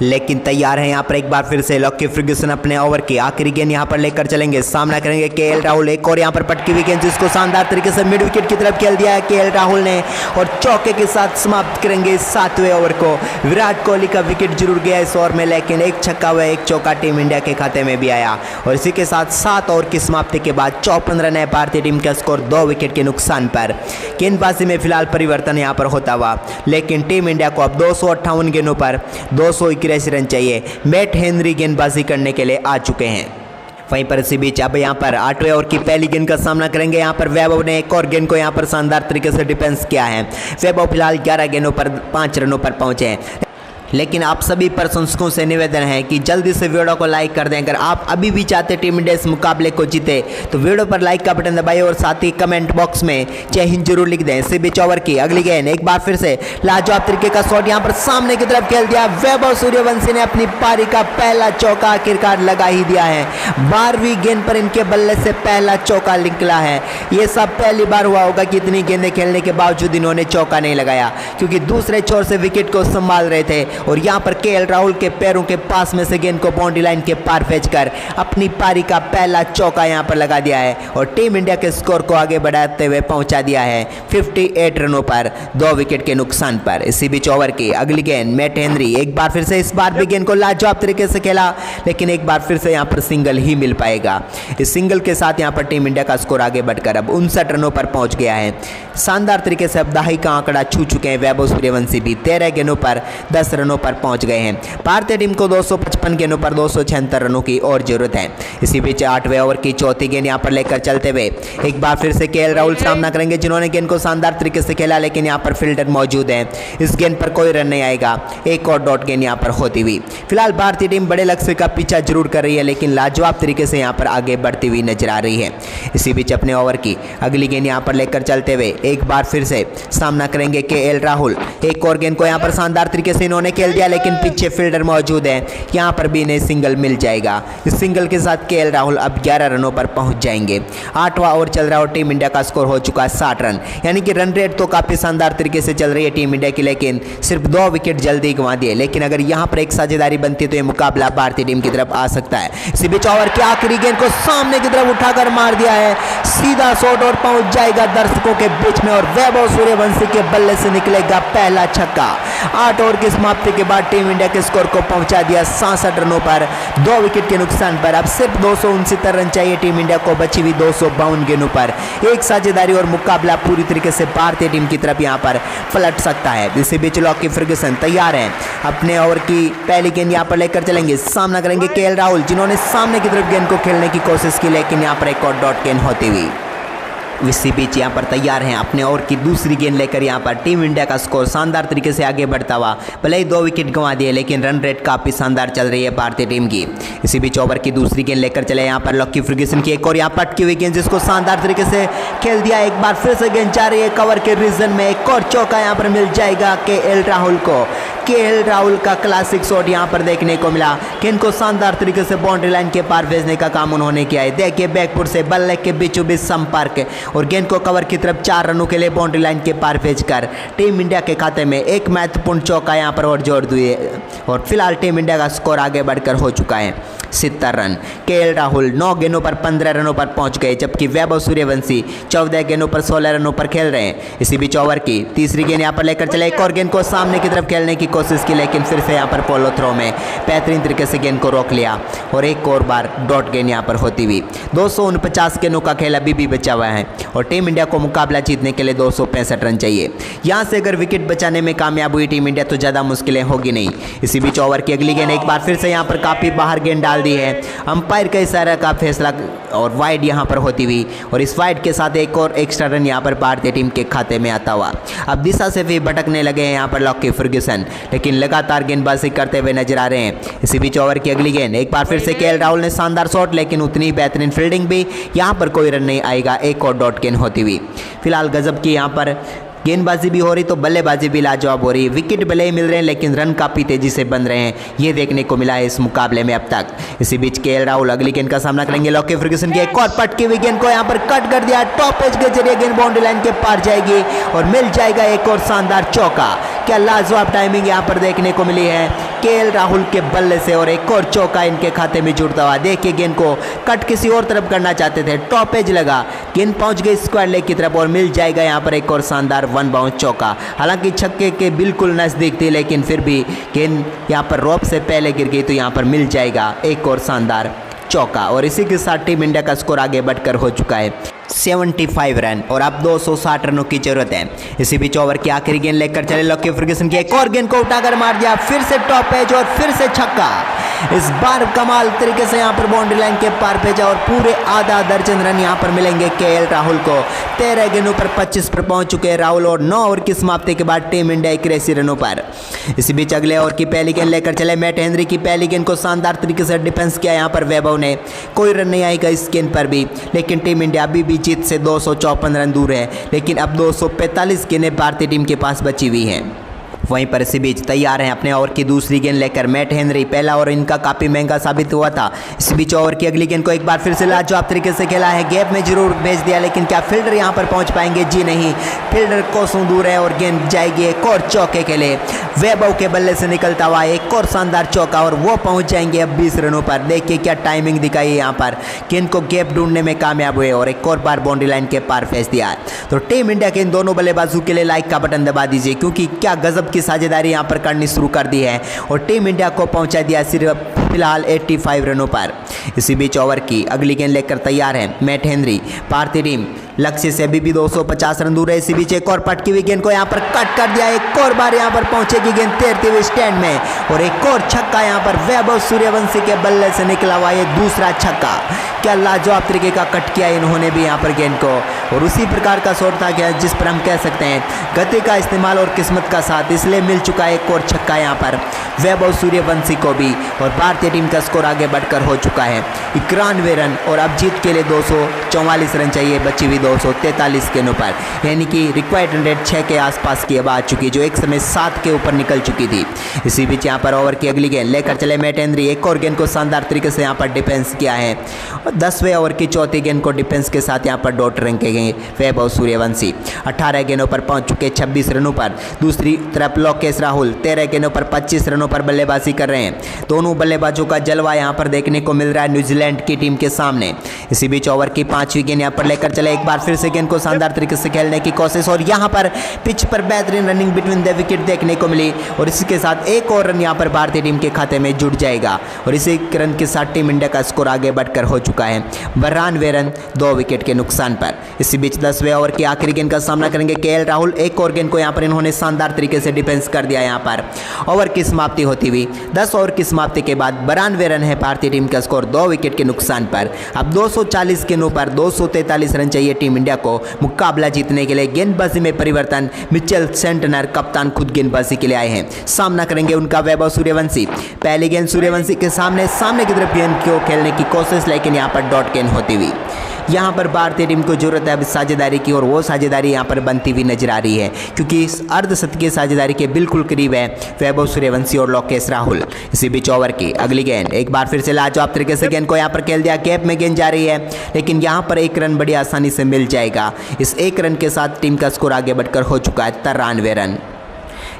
लेकिन तैयार है यहाँ पर एक बार फिर से लकी फर्ग्यूसन अपने ओवर की आखिरी गेंद यहाँ पर लेकर चलेंगे, सामना करेंगे केएल राहुल। एक और यहाँ पर पटकी हुई गेंद जिसको शानदार तरीके से मिड विकेट की तरफ खेल दिया है केएल राहुल ने और चौके के साथ समाप्त करेंगे 7वें ओवर को। विराट कोहली का विकेट जरूर गया इस ओवर में लेकिन एक छक्का व एक चौका टीम इंडिया के खाते में भी आया और इसी के साथ 7 ओवर की समाप्ति के बाद 54 रन है भारतीय टीम का स्कोर 2 विकेट के नुकसान पर। गेंदबाजी में फिलहाल परिवर्तन यहाँ पर होता हुआ लेकिन टीम इंडिया को अब 258 गेंदों पर 281 रन चाहिए। मैट हेनरी गेंदबाजी करने के लिए आ चुके हैं। वहीं पर इसी बीच अब यहाँ पर 8वें ओवर की पहली गेंद का सामना करेंगे। यहाँ पर वैभव ने एक और गेंद को यहाँ पर शानदार तरीके से डिफेंस किया है। वैभव फिलहाल 11 गेंदों पर 5 रनों पर पहुंचे हैं लेकिन आप सभी प्रशंसकों से निवेदन है कि जल्दी से वीडियो को लाइक कर दें। अगर आप अभी भी चाहते टीम इंडिया इस मुकाबले को जीते तो वीडियो पर लाइक का बटन दबाइए और साथ ही कमेंट बॉक्स में जय हिंद जरूर लिख दें। इसी बीच ओवर की अगली गेंद एक बार फिर से लाजवाब तरीके का शॉट यहाँ पर सामने की तरफ खेल दिया। वैभव सूर्यवंशी ने अपनी पारी का पहला चौका आखिरकार लगा ही दिया है। 12वीं गेंद पर इनके बल्ले से पहला चौका निकला है। ये सब पहली बार हुआ होगा कि इतनी गेंदें खेलने के बावजूद इन्होंने चौका नहीं लगाया क्योंकि दूसरे छोर से विकेट को संभाल रहे थे और यहाँ पर केएल राहुल के पैरों के पास में से गेंद को बाउंड्री लाइन के पार भेजकर अपनी पारी का पहला चौका यहाँ पर लगा दिया है और टीम इंडिया के स्कोर को आगे बढ़ाते हुए पहुंचा दिया है 58 रनों पर 2 विकेट के नुकसान पर। इसी बीच ओवर की अगली गेंद मैट हेनरी एक बार फिर से, इस बार भी गेंद को लाजवाब तरीके से खेला लेकिन एक बार फिर से यहाँ पर सिंगल ही मिल पाएगा। इस सिंगल के साथ यहाँ पर टीम इंडिया का स्कोर आगे बढ़कर अब 59 रनों पर पहुंच गया है। शानदार तरीके से अब दहाई का आंकड़ा छू चुके हैं वैभव सूर्यवंशी भी। 13 गेंदों पर 10 रनों रनों पर पहुंच गए हैं। भारतीय टीम को 255 गेंदों पर 276 रनों की और जरूरत है। इसी बीच 8वें ओवर की चौथी गेंद यहां पर लेकर चलते हुए एक बार फिर से केएल राहुल सामना करेंगे, जिन्होंने गेंद को शानदार तरीके से खेला, लेकिन यहां पर फील्डर मौजूद है। इस गेंद पर कोई रन नहीं आएगा। एक और डॉट गेंद यहां पर होती हुई। फिलहाल भारतीय टीम बड़े लक्ष्य का पीछा जरूर कर रही है, लेकिन लाजवाब तरीके से यहां पर आगे बढ़ती हुई नजर आ रही है। इसी बीच अपने ओवर की अगली गेंद यहां पर लेकर चलते हुए एक बार फिर से सामना करेंगे केएल राहुल। एक और गेंद को यहां पर शानदार तरीके से इन्होंने खेल दिया, लेकिन पीछे फील्डर मौजूद है। यहां पर भी इन्हें सिंगल मिल जाएगा। इस सिंगल के साथ केएल राहुल अब 11 रनों पर पहुंच जाएंगे। 8वां ओवर चल रहा और टीम इंडिया का स्कोर हो चुका है 60 रन, यानी कि रन रेट तो काफी शानदार तरीके से चल रही है टीम इंडिया की, लेकिन सिर्फ 2 विकेट जल्दी गंवा दिए। लेकिन अगर यहां पर एक साझेदारी बनती है तो यह मुकाबला भारतीय टीम की तरफ आ सकता है। इसी बीच ओवर की आखिरी गेंद को सामने की तरफ उठाकर मार दिया है, सीधा शॉट और पहुंच जाएगा दर्शकों के बीच में, और वैभव सूर्यवंशी के बल्ले से निकलेगा पहला छक्का। 8 ओवर की समाप्ति के बाद टीम इंडिया के स्कोर को पहुंचा दिया 66 रनों पर, 2 विकेट के नुकसान पर। अब सिर्फ 269 रन चाहिए टीम इंडिया को बची हुई 252 गेंदों पर। एक साझेदारी और मुकाबला पूरी तरीके से भारतीय टीम की तरफ यहां पर पलट सकता है। इसी बीच लॉकी फर्ग्यूसन तैयार हैं, अपने ओवर की पहली गेंद यहां पर लेकर चलेंगे। सामना करेंगे केएल राहुल, जिन्होंने सामने की तरफ गेंद को खेलने की कोशिश की, लेकिन यहां पर एक और डॉट गेंद होती हुई। इसी बीच यहाँ पर तैयार हैं अपने ओवर की दूसरी गेंद लेकर। यहाँ पर टीम इंडिया का स्कोर शानदार तरीके से आगे बढ़ता हुआ, भले ही 2 विकेट गंवा दिए, लेकिन रन रेट काफ़ी शानदार चल रही है भारतीय टीम की। इसी बीच ओवर की दूसरी गेंद लेकर चले यहाँ पर लॉकी फर्ग्यूसन की एक और यहाँ पटकी हुई गेंद, जिसको शानदार तरीके से खेल दिया। एक बार फिर से गेंद जा रही है कवर के रीजन में, एक और चौका यहाँ पर मिल जाएगा केएल राहुल को। केएल राहुल का क्लासिक शॉट यहाँ पर देखने को मिला। गेंद को शानदार तरीके से बाउंड्री लाइन के पार भेजने का काम उन्होंने किया है। देखिए बैकफुट से बल्ले के बीचों बीच संपर्क और गेंद को कवर की तरफ 4 रनों के लिए बाउंड्री लाइन के पार भेजकर टीम इंडिया के खाते में एक महत्वपूर्ण चौका यहाँ पर और जोड़ दिए, और फिलहाल टीम इंडिया का स्कोर आगे बढ़कर हो चुका है 70 रन। केएल राहुल 9 गेंदों पर 15 रनों पर पहुंच गए, जबकि वैभव सूर्यवंशी 14 गेंदों पर 16 रनों पर खेल रहे हैं। इसी बीच ओवर की तीसरी गेंद यहाँ पर लेकर चले, एक और गेंद को सामने की तरफ खेलने की कोशिश की, लेकिन फिर से यहाँ पर पोलो थ्रो में बेहतरीन तरीके से गेंद को रोक लिया, और एक और बार डॉट गेंद यहाँ पर होती हुई। 249 गेंदों का खेल अभी भी बचा हुआ है, और टीम इंडिया को मुकाबला जीतने के लिए 265 रन चाहिए। यहाँ से अगर विकेट बचाने में कामयाब हुई टीम इंडिया तो ज़्यादा मुश्किलें होगी नहीं। इसी बीच ओवर की अगली गेंद एक बार फिर से यहाँ पर काफ़ी बाहर गेंद डाल दी है, अंपायर का इशारा का फैसला, और वाइड यहाँ पर होती हुई, और इस वाइड के साथ एक और एक्स्ट्रा रन यहाँ पर भारतीय टीम के खाते में आता हुआ। अब दिशा से भी भटकने लगे हैं यहाँ पर लॉकी फर्ग्यूसन, लेकिन लगातार गेंदबाजी करते हुए नजर आ रहे हैं। इसी बीच ओवर की अगली गेंद एक बार फिर से केएल राहुल ने शानदार शॉट, लेकिन उतनी बेहतरीन फील्डिंग भी, यहाँ पर कोई रन नहीं आएगा। एक और डॉट गेंद होती हुई। फिलहाल गजब की यहाँ पर गेंदबाजी भी हो रही तो बल्लेबाजी भी लाजवाब हो रही। विकेट भले ही मिल रहे हैं, लेकिन रन काफ़ी तेजी से बन रहे हैं, ये देखने को मिला है इस मुकाबले में अब तक। इसी बीच केएल राहुल अगली गेंद का सामना करेंगे। लॉकी फर्ग्यूसन की एक और पटकी हुई गेंद को यहाँ पर कट कर दिया, टॉप एज के जरिए गेंद बाउंड्री लाइन के पार जाएगी और मिल जाएगा एक और शानदार चौका। क्या लाजवाब टाइमिंग यहाँ पर देखने को मिली है केएल राहुल के बल्ले से, और एक और चौका इनके खाते में जुड़ता हुआ। देखिए गेंद को कट किसी और तरफ करना चाहते थे, टॉप एज लगा, गेंद पहुंच गई स्क्वायर लेग की तरफ, और मिल जाएगा यहाँ पर एक और शानदार 1 बाउंस चौका। हालांकि छक्के के बिल्कुल नजदीक थी, लेकिन फिर भी गेंद यहाँ पर रोप से पहले गिर गई, तो यहाँ पर मिल जाएगा एक और शानदार चौका। और इसी के साथ टीम इंडिया का स्कोर आगे बढ़कर हो चुका है 75 रन, और अब 260 रनों की जरूरत है। इसी बीच ओवर की आखिरी गेंद लेकर चले लॉकी फर्ग्यूसन की एक और गेंद को उठाकर मार दिया, फिर से टॉप एज और फिर से छक्का। इस बार कमाल तरीके से यहाँ पर बाउंड्री लाइन के पार भेजा, और पूरे आधा दर्जन रन यहाँ पर मिलेंगे केएल राहुल को। 13 गेंदों पर 25 पर पहुंच चुके हैं राहुल, और 9 ओवर की समाप्ति के बाद टीम इंडिया 81 रनों पर। इसी बीच अगले ओवर की पहली गेंद लेकर चले मैट हेनरी की पहली गेंद को शानदार तरीके से डिफेंस किया यहाँ पर वैभव ने। कोई रन नहीं आएगा इस गेंद पर भी, लेकिन टीम इंडिया अभी भी जीत से 254 रन दूर है, लेकिन अब 245 गेंदें भारतीय टीम के पास बची हुई हैं। वहीं पर इसी बीच तैयार हैं अपने ओवर की दूसरी गेंद लेकर मैट हेनरी। पहला ओवर इनका काफ़ी महंगा साबित हुआ था। इस बीच ओवर की अगली गेंद को एक बार फिर से लाजवाब तरीके से खेला है, गैप में जरूर भेज दिया, लेकिन क्या फील्डर यहां पर पहुंच पाएंगे? जी नहीं, फील्डर कोसों दूर है, और गेंद जाएगी एक और चौके के लिए। वैभव के बल्ले से निकलता हुआ एक और शानदार चौका, और वो पहुंच जाएंगे अब 20 रनों पर। देखिए क्या टाइमिंग दिखाई है यहाँ पर, गेंद को गैप ढूंढने में कामयाब हुए, और एक और बार बाउंड्री लाइन के पार भेज दिया। तो टीम इंडिया के इन दोनों बल्लेबाजों के लिए लाइक का बटन दबा दीजिए, क्योंकि क्या गजब की साझेदारी यहाँ पर करनी शुरू कर दी है, और टीम इंडिया को पहुंचा दिया सिर्फ फिलहाल 85 रनों पर। इसी बीच ओवर की अगली गेंद लेकर तैयार है मैट हेनरी। भारतीय टीम लक्ष्य से अभी भी 250 रन दूर है। इसी बीच एक और पटकी हुई गेंद को यहाँ पर कट कर दिया। एक और बार यहाँ पर पहुंचेगी गेंद तैरते हुए स्टैंड में और एक और छक्का यहाँ पर वैभव सूर्यवंशी के बल्ले से निकला हुआ ये दूसरा छक्का। क्या लाजवाब तरीके का कट किया इन्होंने भी यहाँ पर गेंद को और उसी प्रकार का शॉट था क्या जिस पर हम कह सकते हैं गति का इस्तेमाल और किस्मत का साथ, इसलिए मिल चुका है एक और छक्का यहाँ पर वैभव सूर्यवंशी को भी और भारतीय टीम का स्कोर आगे बढ़कर हो चुका है 91 रन और अब जीत के लिए 244 रन चाहिए बची हुई 243 गेंदों पर, यानी कि रिक्वायर्ड रन रेट 6 के आसपास की अब आ चुकी जो एक समय 7 के ऊपर निकल चुकी थी। इसी बीच यहाँ पर ओवर की अगली गेंद लेकर चले मैट हेनरी। एक और गेंद को शानदार तरीके से यहाँ पर डिफेंस किया है और 10वें ओवर की चौथी गेंद को डिफेंस के साथ यहाँ पर डॉट रंगे गए वैभव सूर्यवंशी। 18 गेंदों पर पहुंच चुके 26 रनों पर। दूसरी तरफ लोकेश राहुल 13 गेंदों पर 25 रनों पर बल्लेबाजी कर रहे हैं। दोनों बल्लेबाजों का जलवा यहाँ पर देखने को मिल रहा है न्यूजीलैंड की टीम के सामने। इसी बीच ओवर की 5वीं गेंद यहाँ पर लेकर चले। एक बार फिर से गेंद को शानदार तरीके से खेलने की कोशिश और यहाँ पर पिच पर बेहतरीन रनिंग बिटवीन द विकेट देखने को मिली और इसके साथ एक और रन यहाँ पर भारतीय टीम के खाते में जुड़ जाएगा और इसी रन के साथ टीम इंडिया का स्कोर आगे बढ़कर हो चुका है 92 रन 2 विकेट के नुकसान पर। इसी बीच 10वें ओवर की आखिरी गेंद का सामना करेंगे केएल राहुल। एक और गेंद को यहाँ पर इन्होंने शानदार तरीके से डिफेंस कर दिया। यहाँ पर ओवर की समाप्ति होती हुई 10 ओवर की समाप्ति के बाद 92 रन है भारतीय टीम का स्कोर 2 विकेट के नुकसान पर। अब 240 गेंदों पर 243 रन चाहिए टीम इंडिया को मुकाबला जीतने के लिए। गेंदबाजी में परिवर्तन, मिचेल सेंटनर कप्तान खुद गेंदबाजी के लिए आए हैं। सामना करेंगे उनका वैभव सूर्यवंशी। पहली गेंद सूर्यवंशी के सामने की तरफ गेंद को खेलने की कोशिश, लेकिन यहाँ पर डॉट गेंद होती हुई। यहाँ पर भारतीय टीम को जरूरत है अब साझेदारी की और वो साझेदारी यहाँ पर बनती हुई नजर आ रही है क्योंकि इस अर्धशतकीय साझेदारी के बिल्कुल करीब है वैभव सूर्यवंशी और लोकेश राहुल। इसी बीच ओवर की अगली गेंद एक बार फिर से लाजवाब तरीके से गेंद को यहाँ पर खेल दिया। गैप में गेंद जा रही है लेकिन यहाँ पर एक रन बड़ी आसानी से मिल जाएगा। इस एक रन के साथ टीम का स्कोर आगे बढ़कर हो चुका है 93 रन।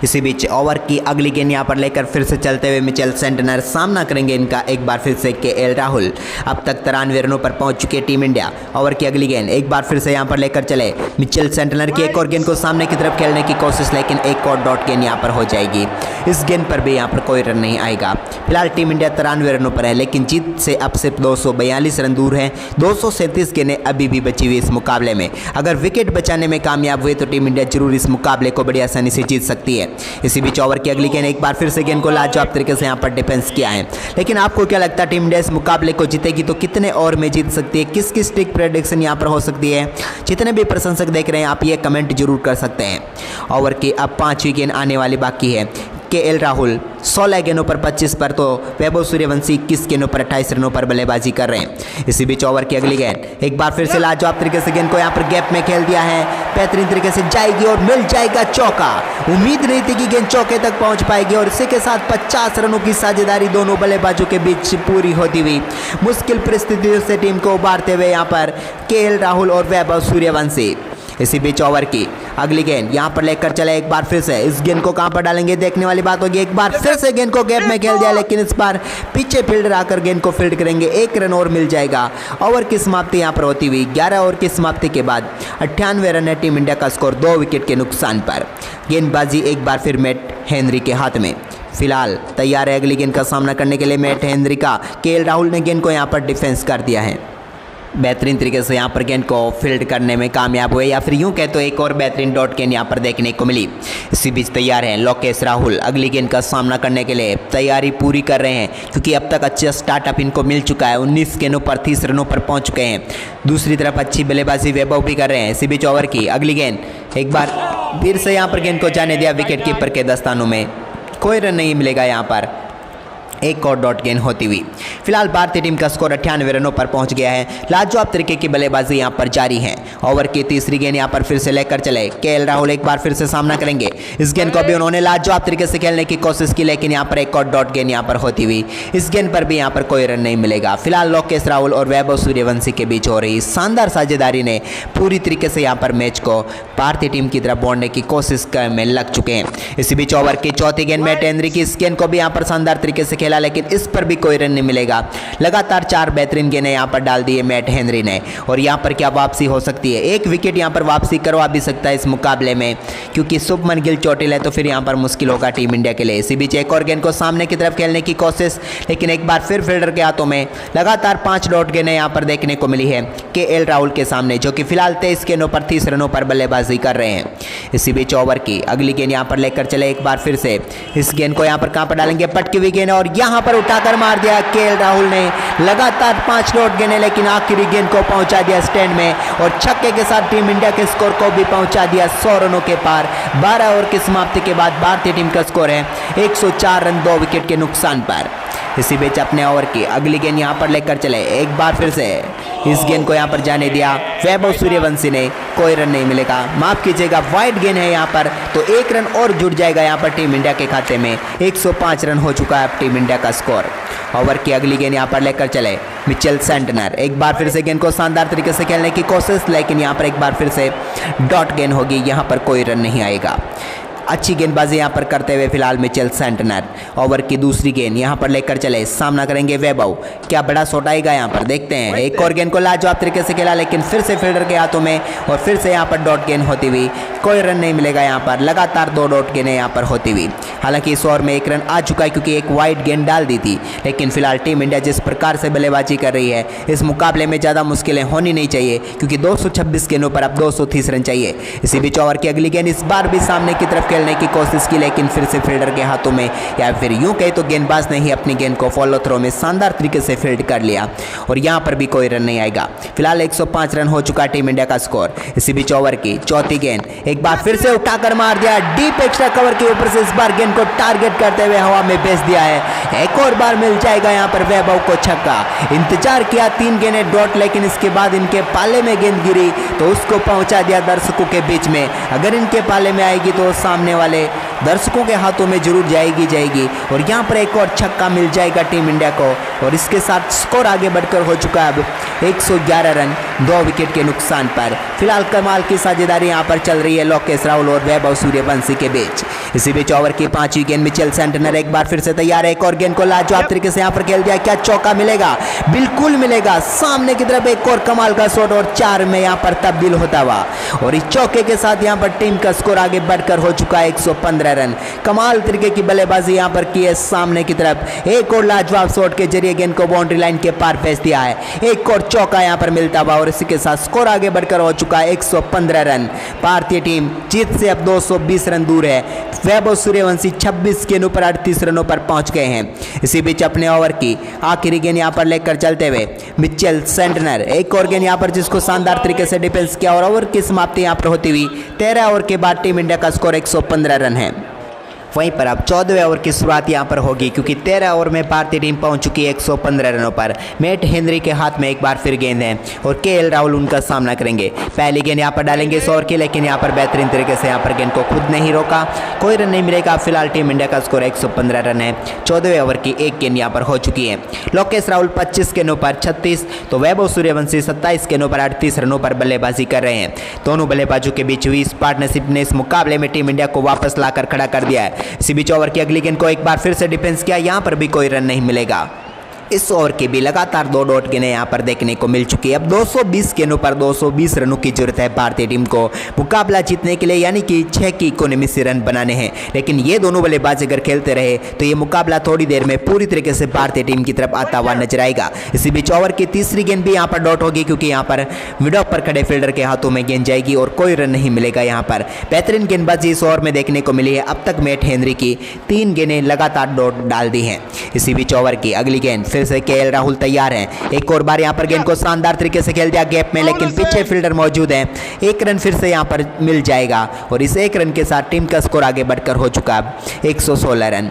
इसी बीच ओवर की अगली गेंद यहाँ पर लेकर फिर से चलते हुए मिचेल सेंटनर सामना करेंगे इनका एक बार फिर से केएल राहुल। अब तक 93 रनों पर पहुंच चुकी है टीम इंडिया। ओवर की अगली गेंद एक बार फिर से यहाँ पर लेकर चले मिचेल सेंटनर की एक और गेंद को सामने की तरफ खेलने की कोशिश, लेकिन एक और डॉट गेंद यहाँ पर हो जाएगी। इस गेंद पर भी यहाँ पर कोई रन नहीं आएगा। फिलहाल टीम इंडिया 93 रनों पर है लेकिन जीत से अब सिर्फ 242 रन दूर है। 237 गेंदें अभी भी बची हुई इस मुकाबले में। अगर विकेट बचाने में कामयाब हुए तो टीम इंडिया जरूर इस मुकाबले को बड़ी आसानी से जीत सकती है। इसी बीच ओवर की अगली गेंद एक बार फिर से गेंद को लाजवाब तरीके से यहाँ पर डिफेंस किया है। लेकिन आपको क्या लगता है टीम इंडिया इस मुकाबले को जीतेगी तो कितने ओवर में जीत सकती है? किस किस ट्रिक प्रेडिक्शन यहाँ पर हो सकती है? जितने भी प्रशंसक देख रहे हैं आप ये कमेंट जरूर कर सकते हैं। ओवर की अब 5वीं गेंद आने वाली बाकी है। केएल राहुल 16 गेंदों पर 25 पर तो वैभव सूर्यवंशी 21 गेंदों पर 28 रनों पर बल्लेबाजी कर रहे हैं। इसी बीच ओवर की अगली गेंद एक बार फिर से लाजवाब तरीके से गेंद को यहाँ पर गैप में खेल दिया है। बेहतरीन तरीके से जाएगी और मिल जाएगा चौका। उम्मीद नहीं थी कि गेंद चौके तक पहुंच पाएगी और इसी के साथ 50 रनों की साझेदारी दोनों बल्लेबाजों के बीच पूरी होती हुई मुश्किल परिस्थितियों से टीम को उबारते हुए यहाँ पर केएल राहुल और वैभव सूर्यवंशी। इसी बीच ओवर की अगली गेंद यहाँ पर लेकर चले एक बार फिर से। इस गेंद को कहाँ पर डालेंगे देखने वाली बात होगी। एक बार फिर से गेंद को गैप में खेल दिया लेकिन इस बार पीछे फील्डर आकर गेंद को फील्ड करेंगे। एक रन और मिल जाएगा। ओवर की समाप्ति यहाँ पर होती हुई 11 ओवर की समाप्ति के बाद 98 रन है टीम इंडिया का स्कोर 2 विकेट के नुकसान पर। गेंदबाजी एक बार फिर मैट हेनरी के हाथ में। फिलहाल तैयार है अगली गेंद का सामना करने के लिए मैट हेनरी का। केएल राहुल ने गेंद को यहाँ पर डिफेंस कर दिया है। बेहतरीन तरीके से यहाँ पर गेंद को फील्ड करने में कामयाब हुए या फिर यूं कहे तो एक और बेहतरीन डॉट गेंद यहाँ पर देखने को मिली। इसी बीच तैयार हैं लोकेश राहुल अगली गेंद का सामना करने के लिए तैयारी पूरी कर रहे हैं क्योंकि अब तक अच्छा स्टार्टअप इनको मिल चुका है। 19 गेंदों पर 30 रनों पर पहुँच चुके हैं। दूसरी तरफ अच्छी बल्लेबाजी वैभव भी कर रहे हैं। इसी बीच ओवर की अगली गेंद एक बार फिर से यहाँ पर गेंद को जाने दिया विकेट कीपर के दस्तानों में। कोई रन नहीं मिलेगा यहाँ पर। एक और डॉट गेंद होती हुई। फिलहाल भारतीय टीम का स्कोर 98 रनों पर पहुंच गया है। लाजवाब तरीके की बल्लेबाजी यहां पर जारी है। ओवर की तीसरी गेंद यहां पर फिर से लेकर चले केएल राहुल एक बार फिर से सामना करेंगे। इस गेंद को भी उन्होंने लाजवाब तरीके से खेलने की कोशिश की लेकिन यहां पर एक और डॉट गेंद यहां पर होती हुई। इस गेंद पर भी यहां पर कोई रन नहीं मिलेगा। फिलहाल लोकेश राहुल और वैभव सूर्यवंशी के बीच हो रही शानदार साझेदारी ने पूरी तरीके से यहां पर मैच को भारतीय टीम की तरफ मोड़ने की कोशिश में लग चुके हैं। इसी बीच ओवर की चौथी गेंद मैट हेनरी की। इस गेंद को भी यहां पर शानदार तरीके से खेला खेला लेकिन इस पर भी कोई रन नहीं मिलेगा। लगातार 4 बेहतरीन गेंदें यहाँ पर डाल दी है मैट हेनरी ने, और यहाँ पर क्या वापसी हो सकती है, एक विकेट यहाँ पर वापसी करवा भी सकता है इस मुकाबले में, क्योंकि शुभमन गिल चोटिल है तो फिर यहाँ पर मुश्किल होगा टीम इंडिया के लिए। इसी बीच एक और गेंद को सामने की तरफ खेलने की कोशिश, लेकिन एक बार फिर फील्डर के हाथों में लगातार 5 डॉट गेंदें यहाँ पर देखने को मिली है केएल राहुल के सामने, जो कि फिलहाल 23 गेंदों पर 30 रनों पर बल्लेबाजी कर रहे हैं। इसी बीच ओवर की अगली गेंद यहाँ पर लेकर चले एक बार फिर से, इस गेंद को यहाँ पर कहाँ पर डालेंगे, पटकी हुई गेंद और यहाँ पर उठाकर मार दिया केएल राहुल ने। लगातार 5 डॉट गेंदें, लेकिन आखिरी गेंद को पहुंचा दिया स्टैंड में और छक्के के साथ टीम इंडिया के स्कोर को भी पहुंचा दिया 100 रनों के पार। 12 ओवर की समाप्ति के बाद भारतीय टीम का स्कोर है 104 रन 2 विकेट के नुकसान पर। इसी बीच अपने ओवर की अगली गेंद यहाँ पर लेकर चले एक बार फिर से, इस गेंद को यहाँ पर जाने दिया वैभव सूर्यवंशी ने, कोई रन नहीं मिलेगा, माफ कीजिएगा वाइड गेंद है यहाँ पर, तो 1 रन और जुड़ जाएगा यहाँ पर टीम इंडिया के खाते में। 105 रन हो चुका है अब टीम इंडिया का स्कोर। ओवर की अगली गेंद यहाँ पर लेकर चले मिचेल सेंटनर, एक बार फिर से गेंद को शानदार तरीके से खेलने की कोशिश, लेकिन यहाँ पर एक बार फिर से डॉट गेंद होगी, यहाँ पर कोई रन नहीं आएगा। अच्छी गेंदबाजी यहाँ पर करते हुए फिलहाल मिचेल सेंटनर। ओवर की दूसरी गेंद यहाँ पर लेकर चले, सामना करेंगे वैभव, क्या बड़ा शॉट आएगा यहाँ पर, देखते हैं। एक और गेंद को लाजवाब तरीके से खेला, लेकिन फिर से फील्डर के हाथों में और फिर से यहाँ पर डॉट गेंद होती हुई, कोई रन नहीं मिलेगा यहाँ पर। लगातार 2 डॉट गेंदें यहाँ पर होती हुई, हालांकि इस ओवर में 1 रन आ चुका है क्योंकि एक वाइड गेंद डाल दी थी, लेकिन फिलहाल टीम इंडिया जिस प्रकार से बल्लेबाजी कर रही है इस मुकाबले में ज़्यादा मुश्किलें होनी नहीं चाहिए, क्योंकि 226 गेंदों पर अब 230 रन चाहिए। इसी बीच ओवर की अगली गेंद इस बार भी सामने की तरफ खेलने की कोशिश की, लेकिन फिर से फील्डर के हाथों में, या फिर यूं कहे तो गेंदबाज ने ही अपनी गेंद को फॉलो थ्रो में शानदार तरीके से फील्ड कर लिया और यहां पर भी कोई रन नहीं आएगा। फिलहाल 105 रन हो चुका है टीम इंडिया का स्कोर। इसी बीच ओवर की चौथी गेंद एक बार फिर से उठाकर मार दिया डीप एक्स्ट्रा कवर के ऊपर से, इस बार गेंद को टारगेट करते हुए हवा में भेज दिया है। एक और बार मिल जाएगा यहां पर वैभव को छक्का। इंतजार किया 3 गेंदें डॉट, लेकिन इसके बाद इनके पाले में गेंद गिरी तो उसको पहुंचा दिया दर्शकों के बीच में। अगर इनके पाले में आएगी तो सामने वाले दर्शकों के हाथों में जरूर जाएगी और यहाँ पर एक और छक्का मिल जाएगा टीम इंडिया को, और इसके साथ स्कोर आगे बढ़कर हो चुका है अब 111 रन 2 विकेट के नुकसान पर। फिलहाल कमाल की साझेदारी यहाँ पर चल रही है लोकेश राहुल और वैभव सूर्यवंशी के बीच। इसी बीच ओवर की 5वीं गेंद मिचेल सेंटनर एक बार फिर से तैयार है, एक और गेंद को लाजवाब तरीके से यहाँ पर खेल दिया, क्या चौका मिलेगा, बिल्कुल मिलेगा। सामने की तरफ एक और कमाल का शॉट और 4 में यहाँ पर तब्दील होता हुआ, और इस चौके के साथ यहाँ पर टीम का स्कोर आगे बढ़कर हो चुका है 115 रन। कमाल तरीके की बल्लेबाजी यहाँ पर की है सामने की तरफ, एक और लाजवाब शॉट के जरिए गेंद को बाउंड्री लाइन के पार भेज दिया है, एक और चौका यहाँ पर मिलता हुआ, और इसी के साथ स्कोर आगे बढ़कर हो चुका है 115 रन। भारतीय टीम जीत से अब 220 रन दूर है। वैभव सूर्यवंशी 26 गेंदों पर 38 रनों पर पहुंच गए हैं। इसी बीच अपने ओवर की आखिरी गेंद यहाँ पर लेकर चलते हुए मिचेल सेंटनर, एक और गेंद यहाँ पर जिसको शानदार तरीके से डिफेंस किया, और ओवर की समाप्ति यहाँ पर होती हुई 13 ओवर के बाद टीम इंडिया का स्कोर 115 रन है। वहीं पर अब 14वें ओवर की शुरुआत यहां पर होगी, क्योंकि 13 ओवर में भारतीय टीम पहुंच चुकी है 115 रनों पर। मैट हेनरी के हाथ में एक बार फिर गेंद है और केएल राहुल उनका सामना करेंगे। पहली गेंद यहां पर डालेंगे इस ओवर की, लेकिन यहां पर बेहतरीन तरीके से यहां पर गेंद को खुद नहीं रोका, कोई रन नहीं मिलेगा। फिलहाल टीम इंडिया का स्कोर 115 रन है। 14वें ओवर की एक गेंद यहां पर हो चुकी है। लोकेश राहुल 25 गेंदों पर 36 तो वैभव सूर्यवंशी 27 गेंदों पर 38 रनों पर बल्लेबाजी कर रहे हैं। दोनों बल्लेबाजों के बीच हुई इस पार्टनरशिप ने इस मुकाबले में टीम इंडिया को वापस लाकर खड़ा कर दिया है। इसी बीच ओवर की अगली गेंद को एक बार फिर से डिफेंस किया, यहां पर भी कोई रन नहीं मिलेगा। इस ओवर की भी लगातार 2 डॉट गेंदें यहां पर देखने को मिल चुकी है। अब 220 गेंदों पर 220 रनों की जरूरत है भारतीय टीम को मुकाबला जीतने के लिए, यानी कि 6 की इकोनॉमी से रन बनाने हैं। लेकिन ये दोनों बल्लेबाज अगर खेलते रहे तो ये मुकाबला थोड़ी देर में पूरी तरीके से भारतीय टीम की तरफ आता हुआ नजर आएगा। इसी बीच ओवर की तीसरी गेंद भी यहाँ पर डॉट होगी, क्योंकि यहाँ पर मिड ऑफ पर खड़े फील्डर के हाथों में गेंद जाएगी और कोई रन नहीं मिलेगा। यहाँ पर बेहतरीन गेंदबाजी इस ओवर में देखने को मिली है। अब तक मैट हेनरी की 3 गेंदें लगातार डॉट डाल दी हैं। इसी बीच ओवर की अगली गेंद फिर से केएल राहुल तैयार हैं। एक और बार यहां पर गेंद को शानदार तरीके से खेल दिया गैप में, लेकिन पीछे फील्डर मौजूद है। 1 रन फिर से यहां पर मिल जाएगा और इस 1 रन के साथ टीम का स्कोर आगे बढ़कर हो चुका 116 रन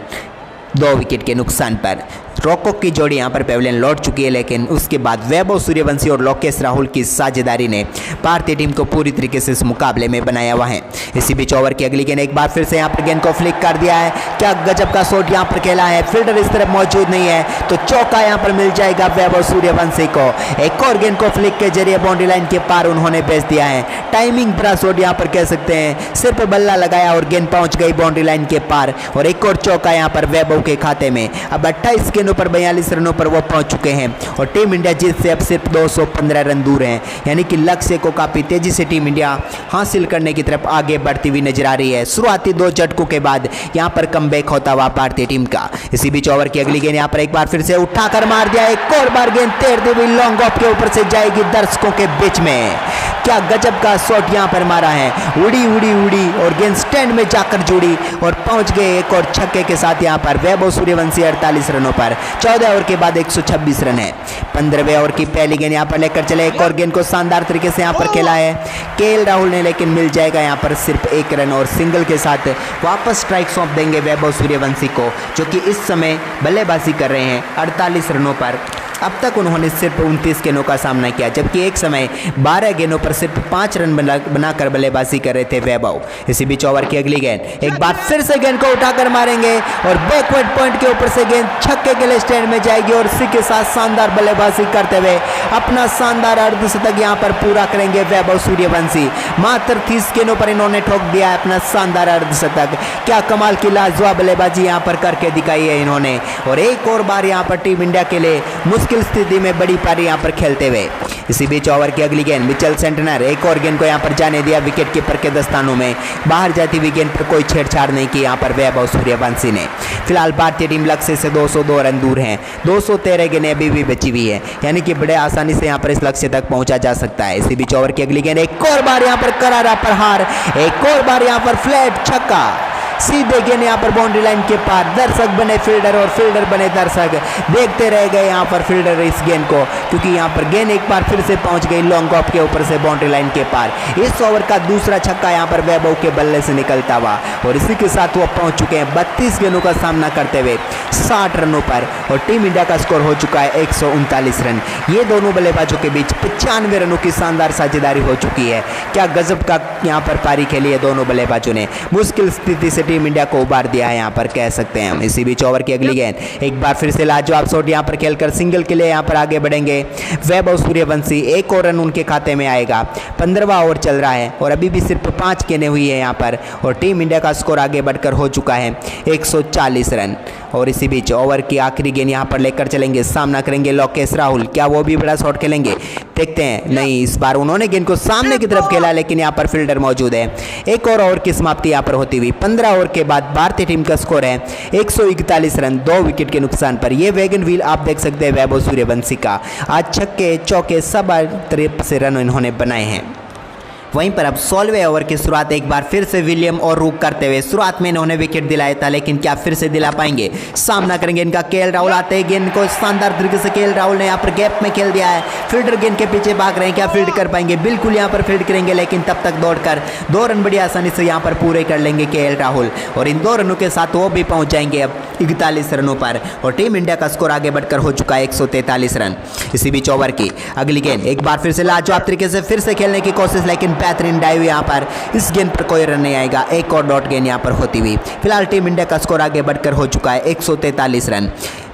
2 विकेट के नुकसान पर। रॉको की जोड़ी यहाँ पर पेविलियन लौट चुकी है, लेकिन उसके बाद वैभव सूर्यवंशी और लोकेश राहुल की साझेदारी ने भारतीय टीम को पूरी तरीके से इस मुकाबले में बनाया हुआ है। इसी बीच ओवर की अगली गेंद एक बार फिर से यहाँ पर गेंद को फ्लिक कर दिया है। क्या गजब का शॉट यहाँ पर खेला है, फील्डर इस तरफ मौजूद नहीं है तो चौका यहाँ पर मिल जाएगा वैभव सूर्यवंशी को। एक और गेंद को फ्लिक के जरिए बाउंड्री लाइन के पार उन्होंने भेज दिया है। टाइमिंग भरा शॉट यहाँ पर कह सकते हैं, सिर पर बल्ला लगाया और गेंद पहुंच गई बाउंड्री लाइन के पार और एक और चौका यहाँ पर वैभव के खाते में। अब 28 गेंदों पर 42 रनों पर वो पहुंच चुके हैं और टीम इंडिया जीत से अब सिर्फ 215 रन दूर हैं, यानी कि लक्ष्य को काफी तेजी से टीम इंडिया हासिल करने की तरफ आगे बढ़ती हुई नजर आ रही है। शुरुआती 2 झटकों के बाद यहाँ पर कमबैक होता हुआ भारतीय टीम का। इसी बीच ओवर की अगली गेंद यहाँ पर एक बार फिर से उठाकर मार दिया, एक और बार गेंद तैरती हुई लॉन्ग ऑफ के ऊपर से जाएगी दर्शकों के बीच में। क्या गजब का शॉट यहाँ पर मारा है, उड़ी उड़ी उड़ी और गेंद स्टैंड में जाकर जुड़ी और पहुंच गए एक और छक्के के साथ यहाँ पर वैभव सूर्यवंशी 48 रनों पर। 14 ओवर के बाद 126 रन है। 15वें ओवर की पहली गेंद यहाँ पर लेकर चले, एक और गेंद को शानदार तरीके से यहाँ पर खेला है केएल राहुल ने, लेकिन मिल जाएगा यहाँ पर सिर्फ 1 रन और सिंगल के साथ वापस स्ट्राइक सौंप देंगे वैभव सूर्यवंशी को, जो कि इस समय बल्लेबाजी कर रहे हैं 48 रनों पर। अब तक उन्होंने सिर्फ 29 गेंदों का सामना किया, जबकि एक समय 12 गेंदों पर सिर्फ 5 रन बनाकर बल्लेबाजी कर रहे थे वैभव। इसी बीच ओवर की अगली गेंद एक बार फिर से गेंद को उठाकर मारेंगे और बैकवर्ड पॉइंट के ऊपर से गेंद छक्के के लिए स्टैंड में जाएगी और इसी के साथ शानदार बल्लेबाजी करते हुए अपना शानदार अर्धशतक यहाँ पर पूरा करेंगे वैभव सूर्यवंशी। मात्र 30 गेंदों पर इन्होंने ठोक दिया है अपना शानदार अर्धशतक। क्या कमाल की लाजवाब बल्लेबाजी यहाँ पर करके दिखाई है इन्होंने और एक और बार यहाँ पर टीम इंडिया के लिए मुश्किल स्थिति में बड़ी पारी यहाँ पर खेलते हुए। इसी बीच ओवर की अगली गेंद मिचेल सेंटनर एक और गेंद को यहाँ पर जाने दिया विकेट कीपर के दस्तानों में, बाहर जाती हुई गेंद पर कोई छेड़छाड़ नहीं की यहाँ पर वैभव सूर्यवंशी ने। फिलहाल भारतीय टीम लक्ष्य से 202 रन दूर है, 213 गेंदें अभी भी बची हुई है, यानी कि बड़े आसानी से यहाँ पर इस लक्ष्य तक पहुंचा जा सकता है। इसी बीच ओवर की अगली गेंद एक और बार यहाँ पर करारा प्रहार, एक और बार यहाँ पर फ्लैट छक्का, सीधे गेंद यहाँ पर बाउंड्री लाइन के पार। दर्शक बने फील्डर और फील्डर बने दर्शक, देखते रह गए यहाँ पर फील्डर इस गेंद को, क्योंकि यहाँ पर गेंद एक बार फिर से पहुंच गई लॉन्ग ऑफ के ऊपर से बाउंड्री लाइन के पार। इस ओवर का दूसरा छक्का यहाँ पर वैभव के बल्ले से निकलता हुआ और इसी के साथ वो पहुंच चुके हैं 32 गेंदों का सामना करते हुए 60 रनों पर और टीम इंडिया का स्कोर हो चुका है 139 रन। ये दोनों बल्लेबाजों के बीच 95 रनों की शानदार साझेदारी हो चुकी है। क्या गजब का यहाँ पर पारी खेली है दोनों बल्लेबाजों ने, मुश्किल स्थिति से टीम इंडिया को उबार दिया है यहाँ पर कह सकते हैं हम। इसी बीच ओवर की अगली गेंद एक बार फिर से लाजवाब शॉट यहाँ पर खेलकर सिंगल के लिए यहाँ पर आगे बढ़ेंगे वैभव सूर्यवंशी। एक और रन उनके खाते में आएगा। 15वां ओवर चल रहा है और अभी भी सिर्फ 5 गेंदें हुई है यहाँ पर और टीम इंडिया का स्कोर आगे बढ़कर हो चुका है 140 रन। और इसी बीच ओवर की आखिरी गेंद यहाँ पर लेकर चलेंगे, सामना करेंगे लोकेश राहुल। क्या वो भी बड़ा शॉट खेलेंगे, देखते हैं। नहीं, इस बार उन्होंने गेंद को सामने की तरफ खेला, लेकिन यहाँ पर फील्डर मौजूद है। एक और ओवर की समाप्ति यहाँ पर होती हुई 15 ओवर के बाद भारतीय टीम का स्कोर है 141 रन 2 विकेट के नुकसान पर। यह वैगन व्हील आप देख सकते हैं वैभव सूर्यवंशी का। आज छक्के चौके सब तरफ से रन इन्होंने बनाए हैं। वहीं पर अब 16वें ओवर की शुरुआत एक बार फिर से विलियम और रूक करते हुए शुरुआत में इन्होंने विकेट दिलाया था, लेकिन क्या फिर से दिला पाएंगे। सामना करेंगे इनका केएल राहुल। आते हैं गेंद को शानदार तरीके से केएल राहुल ने यहाँ पर गैप में खेल दिया है। फील्डर गेंद के पीछे भाग रहे हैं, क्या फील्ड कर पाएंगे, बिल्कुल यहाँ पर फील्ड करेंगे, लेकिन तब तक दौड़कर 2 रन बड़ी आसानी से यहाँ पर पूरे कर लेंगे केएल राहुल और इन 2 रनों के साथ वो भी पहुँच जाएंगे अब 41 रनों पर और टीम इंडिया का स्कोर आगे बढ़कर हो चुका है 143 रन। इसी बीच ओवर की अगली गेंद एक बार फिर से लाजवाब तरीके से फिर से खेलने की कोशिश, लेकिन बेहतरीन डाइव यहाँ पर इस गेंद पर कोई रन नहीं आएगा। एक और डॉट गेंद यहाँ पर होती हुई फिलहाल टीम इंडिया का स्कोर आगे बढ़कर हो चुका है 143 रन।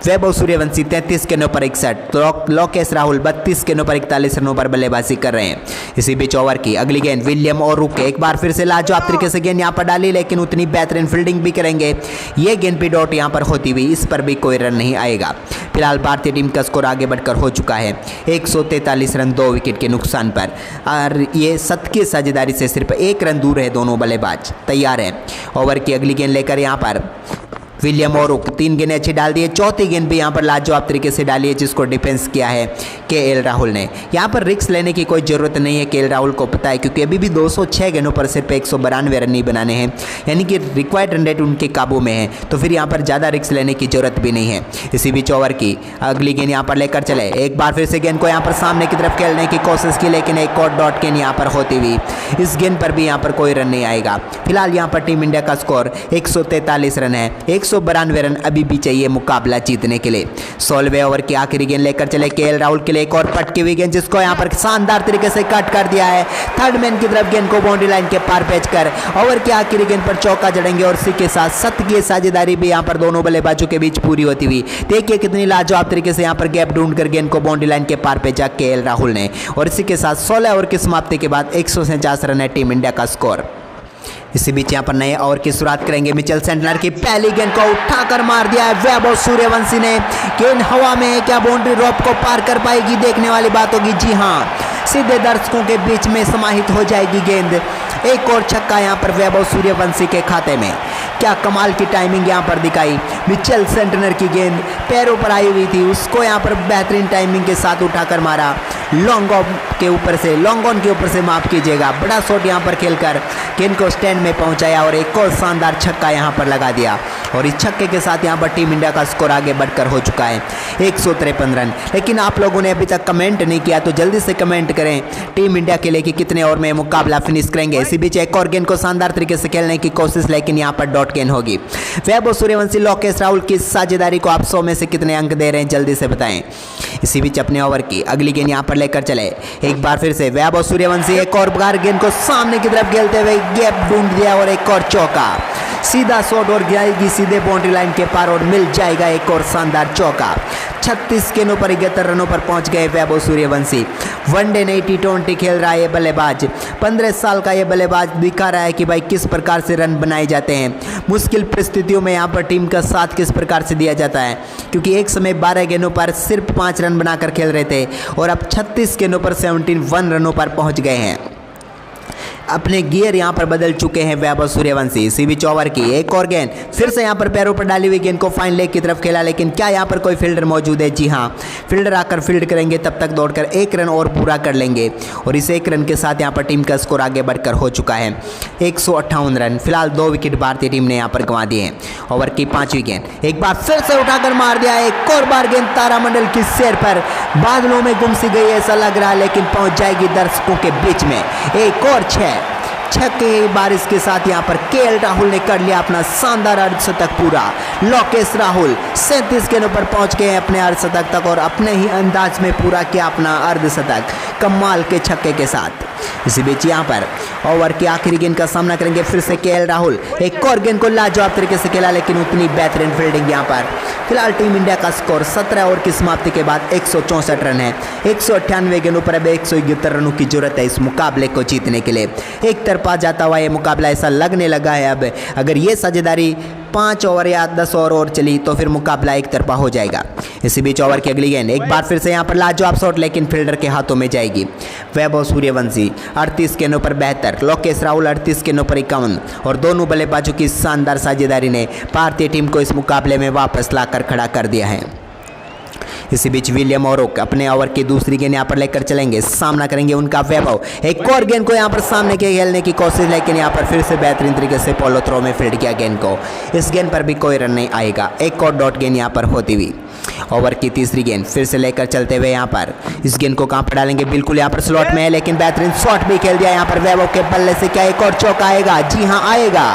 वैभव सूर्यवंशी 33 गेंदों पर 61 तो लोकेश राहुल 32 गेंदों पर 41 रनों पर बल्लेबाजी कर रहे हैं। इसी बीच ओवर की अगली गेंद विलियम और रुक एक बार फिर से लाजवाब तरीके से गेंद यहाँ पर डाली, लेकिन उतनी बेहतरीन फील्डिंग भी करेंगे। ये गेंद भी डॉट यहाँ पर होती हुई, इस पर भी कोई रन नहीं आएगा। फिलहाल भारतीय टीम का स्कोर आगे बढ़कर हो चुका है 143 रन 2 विकेट के नुकसान पर और ये 7 की साझेदारी से सिर्फ 1 रन दूर है दोनों बल्लेबाज। तैयार है ओवर की अगली गेंद लेकर यहाँ पर विलियम और 3 गेंदें अच्छी डाल दी है। चौथी गेंद भी यहाँ पर लाजवाब तरीके से डाली है, जिसको डिफेंस किया है केएल राहुल ने। यहाँ पर रिस्क लेने की कोई ज़रूरत नहीं है, केएल राहुल को पता है, क्योंकि अभी भी 206 गेंदों पर सिर्फ 192 रन नहीं बनाने हैं, यानी कि रिक्वायर्ड रन रेट उनके काबू में है, तो फिर यहाँ पर ज़्यादा रिस्क लेने की जरूरत भी नहीं है। इसी बीच ओवर की अगली गेंद यहाँ पर लेकर चले, एक बार फिर से गेंद को यहाँ पर सामने की तरफ खेलने की कोशिश की, लेकिन एक और डॉट गेंद यहाँ पर होती हुई इस गेंद पर भी यहाँ पर कोई रन नहीं आएगा। फिलहाल यहाँ पर टीम इंडिया का स्कोर 143 रन है। 192 रन अभी भी चाहिए मुकाबला जीतने के लिए। 16वें ओवर की आखिरी गेंद लेकर चले केएल राहुल के लिए, एक और पटकी हुई गेंद जिसको यहाँ पर शानदार तरीके से कट कर दिया है। थर्ड मैन की तरफ गेंद को बाउंड्री लाइन के पार भेजकर ओवर की आखिरी गेंद पर चौका जड़ेंगे और इसी के साथ शतकीय साझेदारी भी यहाँ पर दोनों बल्लेबाजों के बीच पूरी होती हुई। देखिए कितनी लाजवाब तरीके से यहाँ पर गैप ढूंढ कर गेंद को बाउंड्री लाइन के पार भेजा केएल राहुल ने और इसी के साथ 16 ओवर की समाप्ति के बाद 149 रन है टीम इंडिया का स्कोर। इसी बीच यहाँ पर नए ओवर की शुरुआत करेंगे मिचेल सेंटनर की पहली गेंद को उठाकर मार दिया है वैभव सूर्यवंशी ने। गेंद हवा में है, क्या बाउंड्री रोप को पार कर पाएगी, देखने वाली बात होगी। जी हाँ, सीधे दर्शकों के बीच में समाहित हो जाएगी गेंद। एक और छक्का यहाँ पर वैभव सूर्यवंशी के खाते में। क्या कमाल की टाइमिंग यहाँ पर दिखाई। मिचेल सेंटनर की गेंद पैरों पर आई हुई थी, उसको यहाँ पर बेहतरीन टाइमिंग के साथ उठाकर मारा। लॉन्ग ऑन के ऊपर से माफ कीजिएगा, बड़ा शॉट यहाँ पर खेलकर गेंद को स्टैंड में पहुंचाया और एक और शानदार छक्का यहाँ पर लगा दिया और इस छक्के के साथ यहाँ पर टीम इंडिया का स्कोर आगे बढ़कर हो चुका है 153 रन। लेकिन आप लोगों ने अभी तक कमेंट नहीं किया तो जल्दी से कमेंट करें टीम इंडिया के लिए कि कितने ओवर में मुकाबला फिनिश करेंगे। इसी बीच एक और गेंद को शानदार तरीके से खेलने की कोशिश, लेकिन यहाँ पर डॉट गेंद होगी। वैभव सूर्यवंशी लोकेश राहुल की साझेदारी को आप 100 में से कितने अंक दे रहे हैं, जल्दी से बताएं। इसी बीच अपने ओवर की अगली गेंद यहाँ पर लेकर चले, एक बार फिर से वैभव सूर्यवंशी एक और बार गेंद को सामने की तरफ खेलते हुए गैप ढूंढ दिया और एक और चौका। सीधा शॉट और जाएगी सीधे बाउंड्री लाइन के पार और मिल जाएगा एक और शानदार चौका। 36 गेंदों पर 71 रनों पर पहुंच गए वैभव सूर्यवंशी। वनडे नहीं T20 खेल रहा है ये बल्लेबाज। 15 साल का ये बल्लेबाज दिखा रहा है कि भाई किस प्रकार से रन बनाए जाते हैं, मुश्किल परिस्थितियों में यहाँ पर टीम का साथ किस प्रकार से दिया जाता है। क्योंकि एक समय 12 गेंदों पर सिर्फ 5 रन बनाकर खेल रहे थे और अब 36 गेंदों पर 71 रनों पर पहुँच गए हैं। अपने गियर यहाँ पर बदल चुके हैं वैभव सूर्यवंशी। इसी बीच ओवर की एक और गेंद फिर से यहाँ पर पैरों पर डाली हुई गेंद को फाइन लेग की तरफ खेला, लेकिन क्या यहाँ पर कोई फील्डर मौजूद है? जी हाँ, फील्डर आकर फील्ड करेंगे, तब तक दौड़कर 1 रन और पूरा कर लेंगे और इस 1 रन के साथ यहाँ पर टीम का स्कोर आगे बढ़कर हो चुका है 158 रन। फिलहाल 2 विकेट भारतीय टीम ने यहाँ पर गंवा दिए हैं। ओवर की 5वीं गेंद एक बार फिर से उठाकर मार दिया है, एक और बार गेंद तारामंडल की सैर पर बादलों में गुम सी गई ऐसा लग रहा है, लेकिन पहुंच जाएगी दर्शकों के बीच में। एक और छक्के बारिश के साथ यहाँ पर केएल राहुल ने कर लिया अपना शानदार अर्धशतक पूरा। लोकेश राहुल 37 गेंदों पर पहुंच गए अपने अर्धशतक तक और अपने ही अंदाज में पूरा किया अपना अर्धशतक कमाल के छक्के के साथ। इसी बीच यहाँ पर ओवर की आखिरी गेंद का सामना करेंगे फिर से केएल राहुल। एक और गेंद को लाजवाब तरीके से खेला, लेकिन उतनी बेहतरीन फील्डिंग यहाँ पर। फिलहाल टीम इंडिया का स्कोर 17 ओवर की समाप्ति के बाद 164 रन है। 198 गेंदों पर अब 171 रनों की जरूरत है इस मुकाबले को जीतने के लिए। एक तरफा जाता हुआ ये मुकाबला ऐसा लगने लगा है अब अगर ये साझेदारी 5 ओवर या 10 ओवर और चली तो फिर मुकाबला एक तरफा हो जाएगा। इसी बीच ओवर की अगली गेंद एक बार फिर से यहाँ पर लाजवाब शॉट, लेकिन फील्डर के हाथों में जाएगी। वैभव सूर्यवंशी 38 गेंदों पर 72, लोकेश राहुल 38 गेंदों पर 51 और दोनों बल्लेबाजों की शानदार साझेदारी ने भारतीय टीम को इस मुकाबले में वापस लाकर खड़ा कर दिया है। इसी बीच विलियम ओरोक अपने ओवर की दूसरी गेंद यहाँ पर लेकर चलेंगे, सामना करेंगे उनका वैभव। एक और गेंद को यहाँ पर सामने के खेलने की कोशिश, लेकिन यहाँ पर फिर से बेहतरीन तरीके से पोलो थ्रो में फील्ड किया गेंद को। इस गेंद पर भी कोई रन नहीं आएगा। एक और डॉट गेंद यहाँ पर होती हुई। ओवर की तीसरी गेंद फिर से लेकर चलते हुए यहाँ पर इस गेंद को कहाँ पर डालेंगे, बिल्कुल यहाँ पर स्लॉट में है, लेकिन बेहतरीन शॉट भी खेल दिया यहाँ पर वैभव के बल्ले से। क्या एक और चौका आएगा? जी हाँ आएगा।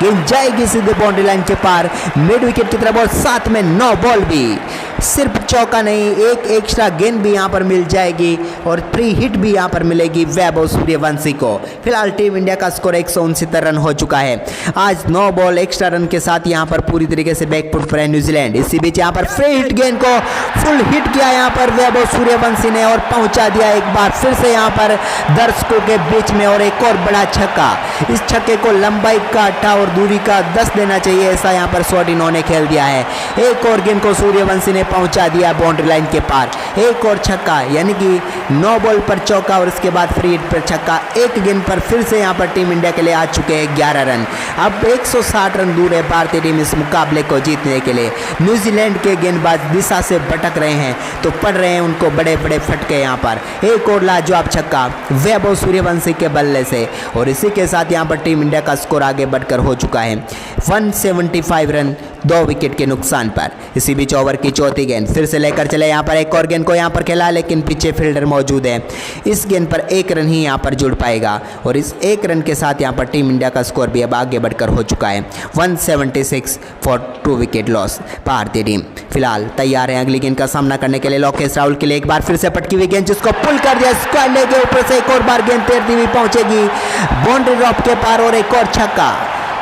गेंद जाएगी सीधे बाउंड्री लाइन के पार मिड विकेट की तरफ और साथ में 9 बॉल भी। सिर्फ चौका नहीं, एक एक्स्ट्रा गेंद भी यहाँ पर मिल जाएगी और फ्री हिट भी यहाँ पर मिलेगी वैभव सूर्यवंशी को। फिलहाल टीम इंडिया का स्कोर 169 रन हो चुका है। आज 9 बॉल एक्स्ट्रा रन के साथ यहाँ पर पूरी तरीके से बैकफुट पर है न्यूजीलैंड। इसी बीच यहाँ पर फ्री हिट गेंद को फुल हिट किया यहाँ पर वैभव सूर्यवंशी ने और पहुंचा दिया एक बार फिर से यहाँ पर दर्शकों के बीच में और एक और बड़ा छक्का। इस छक्के को लंबाई का 8 और दूरी का 10 देना चाहिए, ऐसा यहाँ पर शॉट इन्होंने खेल दिया है। एक और गेंद को सूर्यवंशी ने पहुंचा दिया बाउंड्री लाइन के पार। एक और छक्का, यानी कि 9 बॉल पर चौका और इसके बाद फ्री हिट पर छक्का। एक गेंद पर फिर से यहाँ पर टीम इंडिया के लिए आ चुके हैं 11 रन। अब 160 रन दूर है भारतीय टीम इस मुकाबले को जीतने के लिए। न्यूजीलैंड के गेंदबाज बल्लेबाज दिशा से भटक रहे हैं तो पड़ रहे हैं उनको बड़े बड़े फटके। यहाँ पर एक और लाजवाब छक्का वैभव सूर्यवंशी के बल्ले से, और इसी के साथ यहाँ पर टीम इंडिया का स्कोर आगे बढ़कर हो चुका है 175 रन 2 विकेट के नुकसान पर। इसी बीच ओवर की चौथी गेंद फिर से लेकर चले, यहाँ पर एक और गेंद को यहाँ पर खेला, लेकिन पीछे फील्डर मौजूद है। इस गेंद पर एक रन ही यहाँ पर जुड़ पाएगा, और इस एक रन के साथ यहाँ पर टीम इंडिया का स्कोर भी अब आगे बढ़कर हो चुका है 176 फॉर 2 विकेट लॉस। भारतीय टीम फिलहाल तैयार है अगली गेंद का सामना करने के लिए। लोकेश राहुल के लिए एक बार फिर से पटकी हुई गेंद, जिसको पुल कर दिया स्क्वायर लेग के ऊपर से, एक और बार गेंद तैरती हुई पहुंचेगी बाउंड्री ड्रॉप के पार, और एक और छक्का।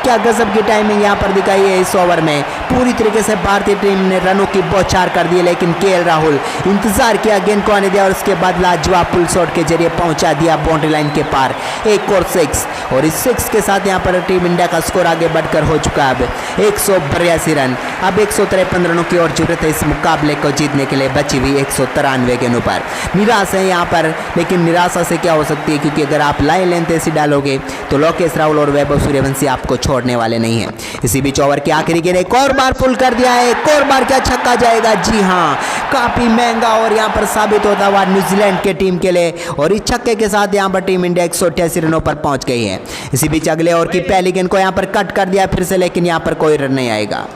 क्या गजब की टाइमिंग यहाँ पर दिखाई है इस ओवर में। पूरी तरीके से भारतीय टीम ने रनों की बौछार कर दी, लेकिन केएल राहुल इंतजार किया, गेंद को आने दिया, और उसके बाद लाजवाब पुल शॉट के जरिए पहुंचा दिया बाउंड्री लाइन के पार। एक और 6, और इस 6 के साथ यहाँ पर टीम इंडिया का स्कोर आगे बढ़कर हो चुका है अब 182 रन। अब 153 रनों की और जरूरत है इस मुकाबले को जीतने के लिए, बची हुई 193 गेंदों पर। निराश है यहाँ पर, लेकिन निराशा से क्या हो सकती है, क्योंकि अगर आप लाइन लेंथ ऐसी डालोगे तो लोकेश राहुल और वैभव सूर्यवंशी आपको छोड़ने वाले नहीं हैं। इसी बीच ओवर की आखिरी गेंद एक और बार पुल कर दिया है, एक और बार क्या छक्का जाएगा। जी हाँ, काफी महंगा और यहाँ पर साबित होता हुआ न्यूजीलैंड के टीम के लिए, और इस छक्के के साथ यहाँ पर टीम इंडिया 188 रनों पर पहुंच गई है। इसी बीच अगले ओवर की पहली गेंद को यहाँ पर कट कर दिया फिर से, लेकिन यहाँ पर कोई रन नहीं आएगा।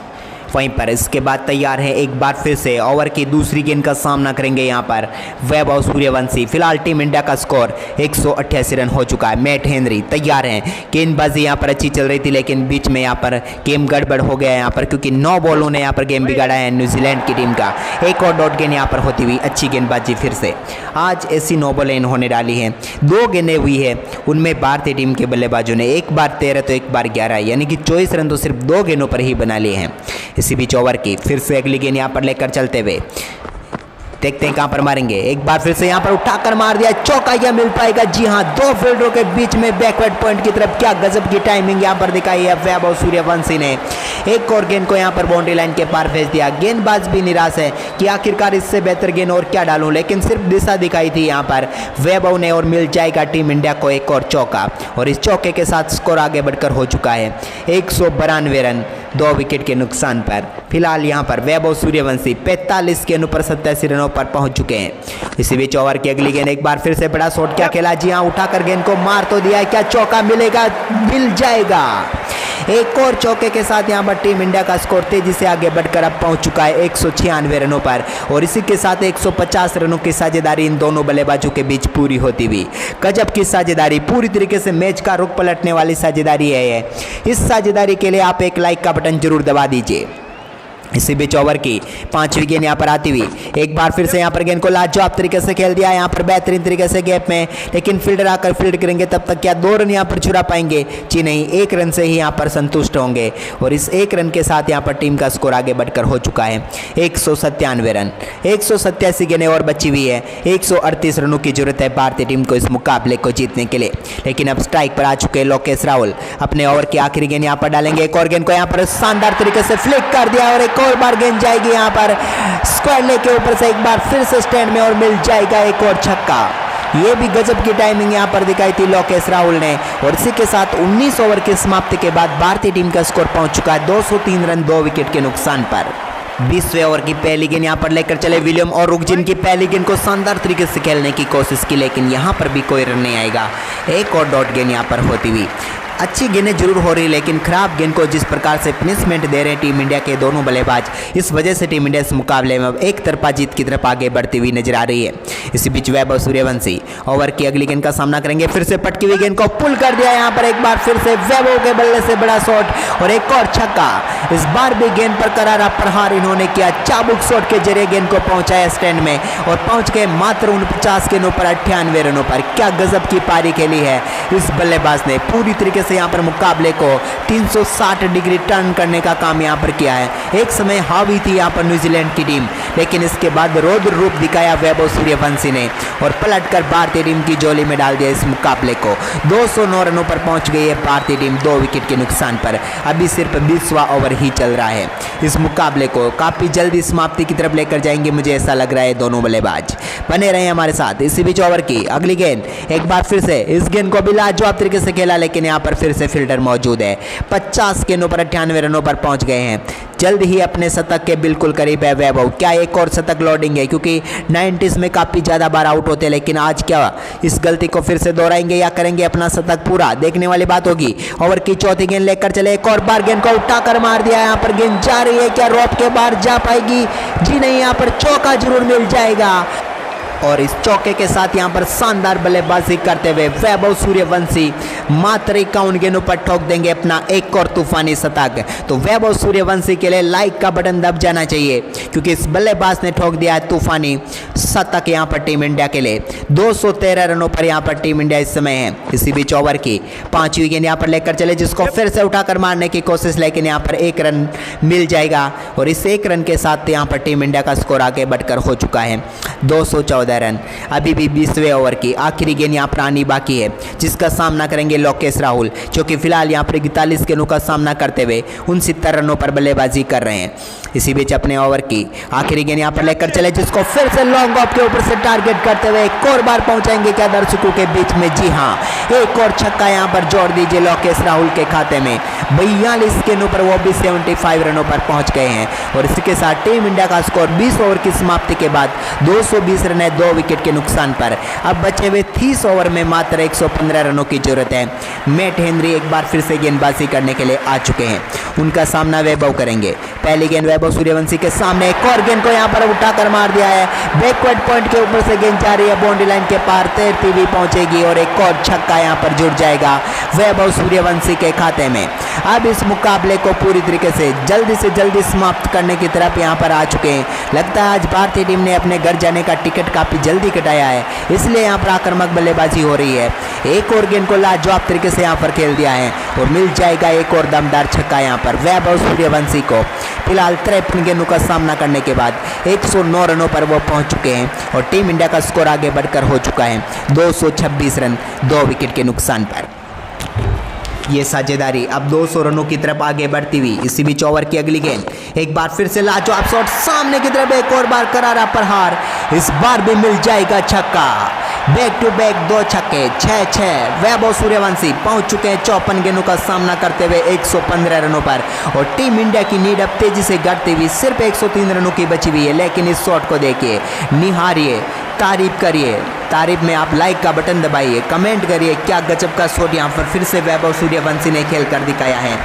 वहीं पर इसके बाद तैयार है एक बार फिर से ओवर की दूसरी गेंद का सामना करेंगे यहाँ पर वैभव सूर्यवंशी। फिलहाल टीम इंडिया का स्कोर 188 रन हो चुका है। मैट हेनरी तैयार हैं, गेंदबाजी यहाँ पर अच्छी चल रही थी, लेकिन बीच में यहाँ पर गेम गड़बड़ हो गया यहाँ पर, क्योंकि 9 बॉलों ने यहाँ पर गेम बिगाड़ा है न्यूजीलैंड की टीम का। एक और डॉट गेंद यहाँ पर होती हुई अच्छी गेंदबाजी फिर से। आज ऐसी 9 बॉलें इन्होंने डाली हैं, 2 गेंदें हुई है, उनमें भारतीय टीम के बल्लेबाजों ने एक बार 13 तो एक बार 11, यानी कि 24 रन तो सिर्फ 2 गेंदों पर ही बना लिए हैं। इसी बीच ओवर की फिर से अगली गेंद यहाँ पर लेकर चलते हुए देखते हैं कहां पर मारेंगे। एक बार फिर से यहां पर उठाकर मार दिया, चौका यह मिल पाएगा। जी हां, 2 फील्डरों के बीच में बैकवर्ड पॉइंट की तरफ। क्या गजब की टाइमिंग यहां पर दिखाई है वैभव सूर्यवंशी ने। एक और गेंद को यहां पर बाउंड्री लाइन के पार भेज दिया। गेंदबाज भी निराश है कि आखिरकार इससे बेहतर गेंद और क्या डालूं, लेकिन सिर्फ दिशा दिखाई थी यहां पर वैभव ने, और मिल जाएगा टीम इंडिया को एक और चौका, और इस चौके के साथ स्कोर आगे बढ़कर हो चुका है 192 रन 2 विकेट के नुकसान पर। फिलहाल यहां पर वैभव सूर्यवंशी 45 गेंदों पर 87 रनों पर पहुंच चुके हैं। इसी बीच ओवर की अगली गेंद एक बार फिर से बड़ा शॉट क्या खेला। जी हां, उठाकर गेंद को मार तो दिया है, क्या चौका मिलेगा, मिल जाएगा। एक और चौके के साथ यहां पर टीम इंडिया का स्कोर तेजी से आगे बढ़कर अब पहुंच चुका है 196 रनों पर, और इसी के साथ 150 रनों की साझेदारी इन दोनों बल्लेबाजों के बीच पूरी होती हुई। गजब की साझेदारी, पूरी तरीके से मैच का रुख पलटने वाली साझेदारी है ये। इस साझेदारी के लिए आप एक लाइक का बटन जरूर दबा दीजिए। इसी बीच ओवर की 5वीं गेंद यहाँ पर आती हुई एक बार फिर से यहाँ पर गेंद को लाजवाब तरीके से खेल दिया यहाँ पर बेहतरीन तरीके से गैप में, लेकिन फील्डर आकर फील्ड करेंगे तब तक क्या 2 रन यहाँ पर चुरा पाएंगे? जी नहीं, 1 रन से ही यहाँ पर संतुष्ट होंगे, और इस 1 रन के साथ यहाँ पर टीम का स्कोर आगे बढ़कर हो चुका है 197 रन। 187 गेंदें और बची हुई है, 138 रनों की जरूरत है भारतीय टीम को इस मुकाबले को जीतने के लिए। लेकिन अब स्ट्राइक पर आ चुके लोकेश राहुल, अपने ओवर की आखिरी गेंद यहाँ पर डालेंगे। एक और गेंद को यहाँ पर शानदार तरीके से फ्लिक कर दिया, और एक और बार गेंद जाएगी यहाँ पर स्क्वायर लेग के ऊपर से, एक बार फिर से स्टैंड में, और मिल जाएगा एक और छक्का। ये भी गजब की टाइमिंग यहाँ पर दिखाई थी लोकेश राहुल ने, और इसी के साथ 19 ओवर की समाप्ति के बाद भारतीय टीम का स्कोर पहुंच चुका है 203 रन 2 विकेट के नुकसान पर। 20वें ओवर की पहली गेंद यहाँ पर लेकर चले विलियम और रुकजिन की पहली गेंद को शानदार तरीके से खेलने की कोशिश की, लेकिन यहाँ पर भी कोई रन नहीं आएगा। एक और डॉट गेंद यहाँ पर होती हुई। अच्छी गेंदें जरूर हो रही, लेकिन खराब गेंद को जिस प्रकार से पनिशमेंट दे रहे हैं टीम इंडिया के दोनों बल्लेबाज, इस वजह से टीम इंडिया इस मुकाबले में अब एक तरफा जीत की तरफ आगे बढ़ती हुई नजर आ रही है। इसी बीच वैभव सूर्यवंशी ओवर की अगली गेंद का सामना करेंगे। फिर से पटकी हुई गेंद को पुल कर दिया यहाँ पर, एक बार फिर से वैभव के बल्ले से बड़ा शॉट और एक और छक्का। इस बार भी गेंद पर करारा प्रहार इन्होंने किया, चाबुक शॉट के जरिए गेंद को पहुंचाया स्टैंड में, और पहुंच गए मात्र 49 गेंदों पर 98 रनों पर। क्या गजब की पारी खेली है इस बल्लेबाज ने, पूरी तरीके से यहाँ पर मुकाबले को 360 डिग्री टर्न करने का काम यहाँ पर किया है। एक समय हावी थी यहाँ पर न्यूजीलैंड की टीम, लेकिन इसके बाद रौद्र रूप दिखाया वैभव सूर्यवंशी ने, और पलटकर भारतीय टीम की झोली में डाल दिया इस मुकाबले को। 209 रनों पर पहुंच गई है भारतीय टीम 2 विकेट के नुकसान पर। अभी सिर्फ 20वां ओवर ही चल रहा है। इस मुकाबले को काफी जल्दी समाप्ति की तरफ लेकर जाएंगे, मुझे ऐसा लग रहा है दोनों बल्लेबाज। बने रहे हमारे साथ। इसी बीच ओवर की अगली गेंद एक बार फिर से, इस गेंद को भी लाजवाब तरीके से खेला, लेकिन यहाँ पर पर फिर से फील्डर मौजूद है। 50 गेंदों पर 98 रनों पर पहुंच गए हैं। जल्द ही अपने शतक के बिल्कुल करीब है वैभव। क्या एक और शतक लोडिंग है, क्योंकि 90s में काफ़ी ज़्यादा बार आउट होते हैं, लेकिन आज क्या इस गलती को फिर से दोहराएंगे या करेंगे अपना शतक पूरा, देखने वाली बात होगी। ओवर की चौथी गेंद लेकर चले, एक और बार गेंद को उठाकर मार दिया। यहाँ पर गेंद जा रही है, क्या रॉप के बाहर जा पाएगी? जी नहीं, यहाँ पर चौका जरूर मिल जाएगा और इस चौके के साथ यहां पर शानदार बल्लेबाजी करते हुए वैभव सूर्यवंशी मात्र 51 गेंदों पर ठोक देंगे अपना एक और तूफानी शतक। तो वैभव सूर्यवंशी के लिए लाइक का बटन दब जाना चाहिए, क्योंकि इस बल्लेबाज ने ठोक दिया है तूफानी शतक यहां पर टीम इंडिया के लिए। 213 रनों पर यहां पर टीम इंडिया इस समय है। इसी बीच ओवर की 5वीं गेंद यहां पर लेकर चले, जिसको फिर से उठाकर मारने की कोशिश, लेकिन यहां पर 1 रन मिल जाएगा और इस 1 रन के साथ यहां पर टीम इंडिया का स्कोर आगे बढ़कर हो चुका है 214 रन। अभी भी 20वें ओवर की आखिरी गेंद यहां पर आनी बाकी है, जिसका सामना करेंगे लोकेश राहुल, जो कि फिलहाल यहां पर 41 गेंदों का सामना करते हुए 69 रनों पर बल्लेबाजी कर रहे हैं। इसी बीच अपने ओवर की आखिरी गेंद यहां पर लेकर चले, जिसको फिर से लॉन्ग ऑफ के ऊपर से टारगेट करते हुए एक और बार पहुंचाएंगे क्या दर्शकों के बीच में? जी हां, एक और छक्का यहां पर जोड़ दीजिए लोकेश राहुल के खाते में। 42 गेंदों पर वो भी 75 रनों पर पहुंच गए हैं और इसके साथ टीम इंडिया का स्कोर 20 ओवर की समाप्ति के बाद 220 रन है 2 विकेट के नुकसान पर। अब बचे हुए 30 ओवर में मात्र 115 रनों की जरूरत है। मैट हेनरी एक बार फिर से गेंदबाजी करने के लिए आ चुके हैं। उनका सामना वैभव करेंगे। पहली गेंद वैभव सूर्यवंशी के सामने, एक और गेंद को यहां पर उठाकर मार दिया है। बैकवर्ड पॉइंट के ऊपर से गेंद जा रही है, बाउंड्री लाइन के पार तैरती हुई पहुंचेगी और एक और छक्का यहां पर जुड़ जाएगा वैभव सूर्यवंशी के खाते में। अब इस मुकाबले को पूरी तरीके से जल्दी समाप्त करने की तरफ यहां पर आ चुके हैं। लगता है आज भारतीय टीम ने अपने घर जाने का टिकट काफी जल्दी कटाया है, इसलिए यहाँ पर आक्रामक बल्लेबाजी हो रही है। एक और गेंद को लाजवाब तरीके से यहाँ पर खेल दिया है और मिल जाएगा एक और दमदार छक्का यहाँ पर वैभव सूर्यवंशी को। फिलहाल 53 गेंदों का सामना करने के बाद 109 रनों पर वो पहुंच चुके हैं और टीम इंडिया का स्कोर आगे बढ़कर हो चुका है 226 रन 2 विकेट के नुकसान पर। ये साझेदारी अब 200 रनों की तरफ आगे बढ़ती हुई। इसी बीच ओवर की अगली गेंद, एक बार फिर से लाजवाब शॉट सामने की तरफ, एक और बार करारा प्रहार, इस बार भी मिल जाएगा छक्का। बैक टू बैक 2 छक्के, 6-6। वैभव सूर्यवंशी पहुंच चुके हैं 54 गेंदों का सामना करते हुए 115 रनों पर और टीम इंडिया की नीड अब तेजी से घटती हुई सिर्फ 103 रनों की बची हुई है। लेकिन इस शॉट को देखिए, निहारिए, तारीफ करिए। तारीफ में आप लाइक का बटन दबाइए, कमेंट करिए, क्या गजब का शॉट यहाँ पर फिर से वैभव सूर्यवंशी ने खेल कर दिखाया है।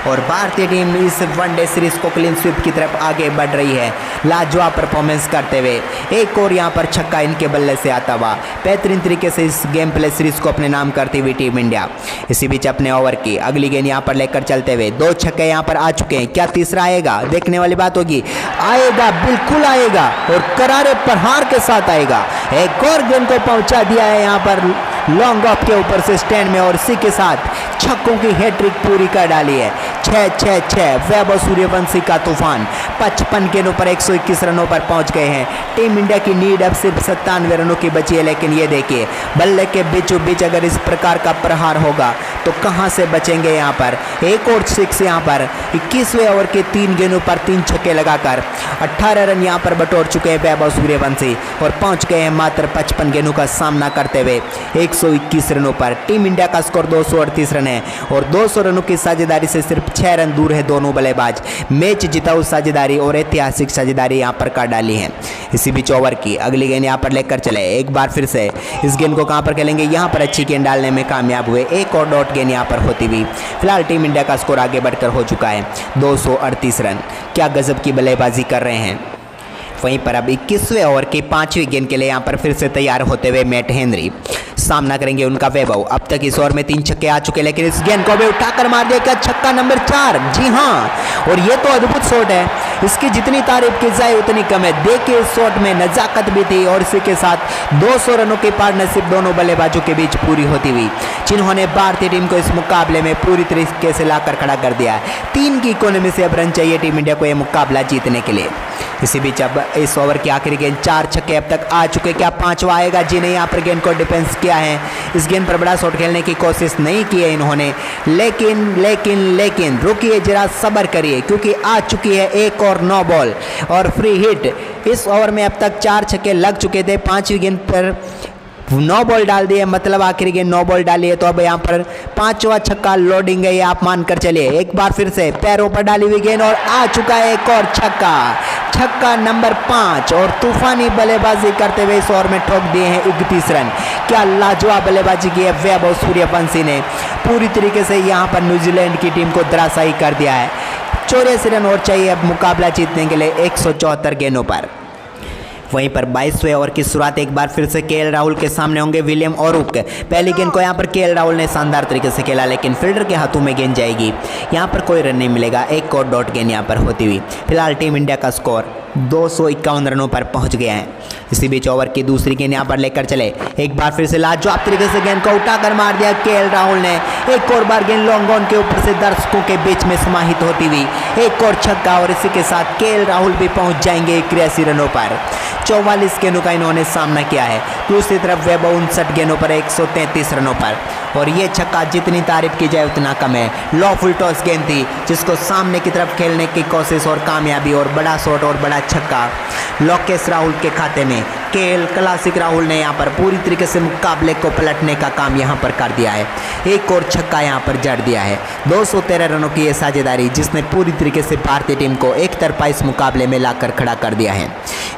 और भारतीय टीम इस वनडे सीरीज को क्लीन स्वीप की तरफ आगे बढ़ रही है लाजवाब परफॉर्मेंस करते हुए। एक और यहाँ पर छक्का इनके बल्ले से आता हुआ बेहतरीन तरीके से इस गेम प्ले सीरीज को अपने नाम करती हुई टीम इंडिया। इसी बीच अपने ओवर की अगली गेंद यहाँ पर लेकर चलते हुए 2 छक्के यहाँ पर आ चुके हैं। क्या तीसरा आएगा? देखने वाली बात होगी। आएगा, बिल्कुल आएगा और करारे प्रहार के साथ आएगा। एक और गेंद को पहुंचा दिया है यहाँ पर लॉन्ग ऑफ के ऊपर से स्टैंड में और इसी के साथ छक्कों की हैट्रिक पूरी कर डाली है। 6-6-6 वैभव सूर्यवंशी का तूफान 55 गेंदों पर 121 रनों पर पहुंच गए हैं। टीम इंडिया की नीड अब सिर्फ 97 रनों की बची है। लेकिन ये देखिए, बल्ले के बीचों बीच अगर इस प्रकार का प्रहार होगा तो कहां से बचेंगे। यहाँ पर एक और 6 यहाँ पर 21वें ओवर के 3 गेंदों पर 3 छक्के लगाकर 18 रन यहाँ पर बटोर चुके हैं वैभव सूर्यवंशी और पहुंच गए हैं मात्र 55 गेंदों का सामना करते हुए 121 रनों पर। टीम इंडिया का स्कोर 238 रन है और 200 रनों की साझेदारी से सिर्फ 6 रन दूर है दोनों बल्लेबाज। मैच जिताऊ साझेदारी और ऐतिहासिक साझेदारी यहाँ पर कर डाली है। इसी बीच ओवर की अगली गेंद यहाँ पर लेकर चले, एक बार फिर से इस गेंद को कहाँ पर खेलेंगे? यहाँ पर अच्छी गेंद डालने में कामयाब हुए। एक और डॉट गेंद यहाँ पर होती हुई। फिलहाल टीम इंडिया का स्कोर आगे बढ़कर हो चुका है 238 रन। क्या गजब की बल्लेबाजी कर रहे हैं। वहीं पर अब 21वें ओवर की 5वीं गेंद के लिए यहाँ पर फिर से तैयार होते हुए मैट हेनरी सामना करेंगे उनका वैभव। अब तक इस ओवर में 3 छक्के आ चुके, लेकिन इस गेंद को भी उठाकर मार दिया क्या छक्का नंबर 4। जी हाँ, और ये तो अद्भुत शॉट है, इसकी जितनी तारीफ की जाए उतनी कम है। देखिए इस शॉट में नजाकत भी थी और इसी के साथ 200 रनों की पार्टनरशिप दोनों बल्लेबाजों के बीच पूरी होती हुई, जिन्होंने भारतीय टीम को इस मुकाबले में पूरी तरीके से लाकर खड़ा कर दिया है। 3 की इकोनॉमी से अब रन चाहिए टीम इंडिया को यह मुकाबला जीतने के लिए। इसी बीच अब इस ओवर की आखिरी गेंद 4 छक्के अब तक आ चुके, क्या 5वां आएगा? जी नहीं, यहाँ पर गेंद को डिफेंस किया है। इस गेंद पर बड़ा शॉट खेलने की कोशिश नहीं की है इन्होंने, लेकिन रुकिए जरा, सब्र करिए, क्योंकि आ चुकी है एक और 9 बॉल और फ्री हिट। इस ओवर में अब तक 4 छक्के लग चुके थे। 5वीं गेंद पर 9 बॉल डाल दिए, मतलब आखिरी गेंद 9 बॉल डाली है। तो अब यहाँ पर 5वां छक्का लोडिंग है, ये आप मानकर चलिए। एक बार फिर से पैरों पर डाली हुई गेंद और आ चुका है एक और छक्का, छक्का नंबर 5। और तूफानी बल्लेबाजी करते हुए इस ओवर में ठोक दिए हैं 31 रन। क्या लाजवाब बल्लेबाजी की है वैभव सूर्यवंशी ने, पूरी तरीके से यहाँ पर न्यूजीलैंड की टीम को धराशायी कर दिया है। 84 रन और चाहिए अब मुकाबला जीतने के लिए 174 गेंदों पर। वहीं पर 22वें ओवर की शुरुआत एक बार फिर से केएल राहुल के सामने होंगे विलियम ओरुक। पहली गेंद को यहाँ पर केएल राहुल ने शानदार तरीके से खेला, लेकिन फील्डर के हाथों में गेंद जाएगी, यहाँ पर कोई रन नहीं मिलेगा। एक और डॉट गेंद यहाँ पर होती हुई। फिलहाल टीम इंडिया का स्कोर 251 रनों पर पहुंच गया है। इसी बीच ओवर की दूसरी गेंद यहाँ पर लेकर चले, एक बार फिर से लाजवाब तरीके से गेंद को उठाकर मार दिया केएल राहुल ने। एक और बार गेंद लॉन्ग ऑन के ऊपर से दर्शकों के बीच में समाहित होती हुई एक और छक्का, और इसी के साथ केएल राहुल भी पहुंच जाएंगे 81 रनों पर। 44 गेंदों का इन्होंने सामना किया है। दूसरी तरफ वैभव 59 गेंदों पर 133 रनों पर, और ये छक्का जितनी तारीफ की जाए उतना कम है। लो फुल टॉस गेंद थी जिसको सामने की तरफ खेलने की कोशिश और कामयाबी, और बड़ा शॉट और बड़ा छक्का लोकेश राहुल के खाते में। केएल क्लासिक राहुल ने यहाँ पर पूरी तरीके से मुकाबले को पलटने का काम यहाँ पर कर दिया है। एक और छक्का यहाँ पर जड़ दिया है। 213 रनों की ये साझेदारी जिसने पूरी तरीके से भारतीय टीम को एक तरफा इस मुकाबले में लाकर खड़ा कर दिया है।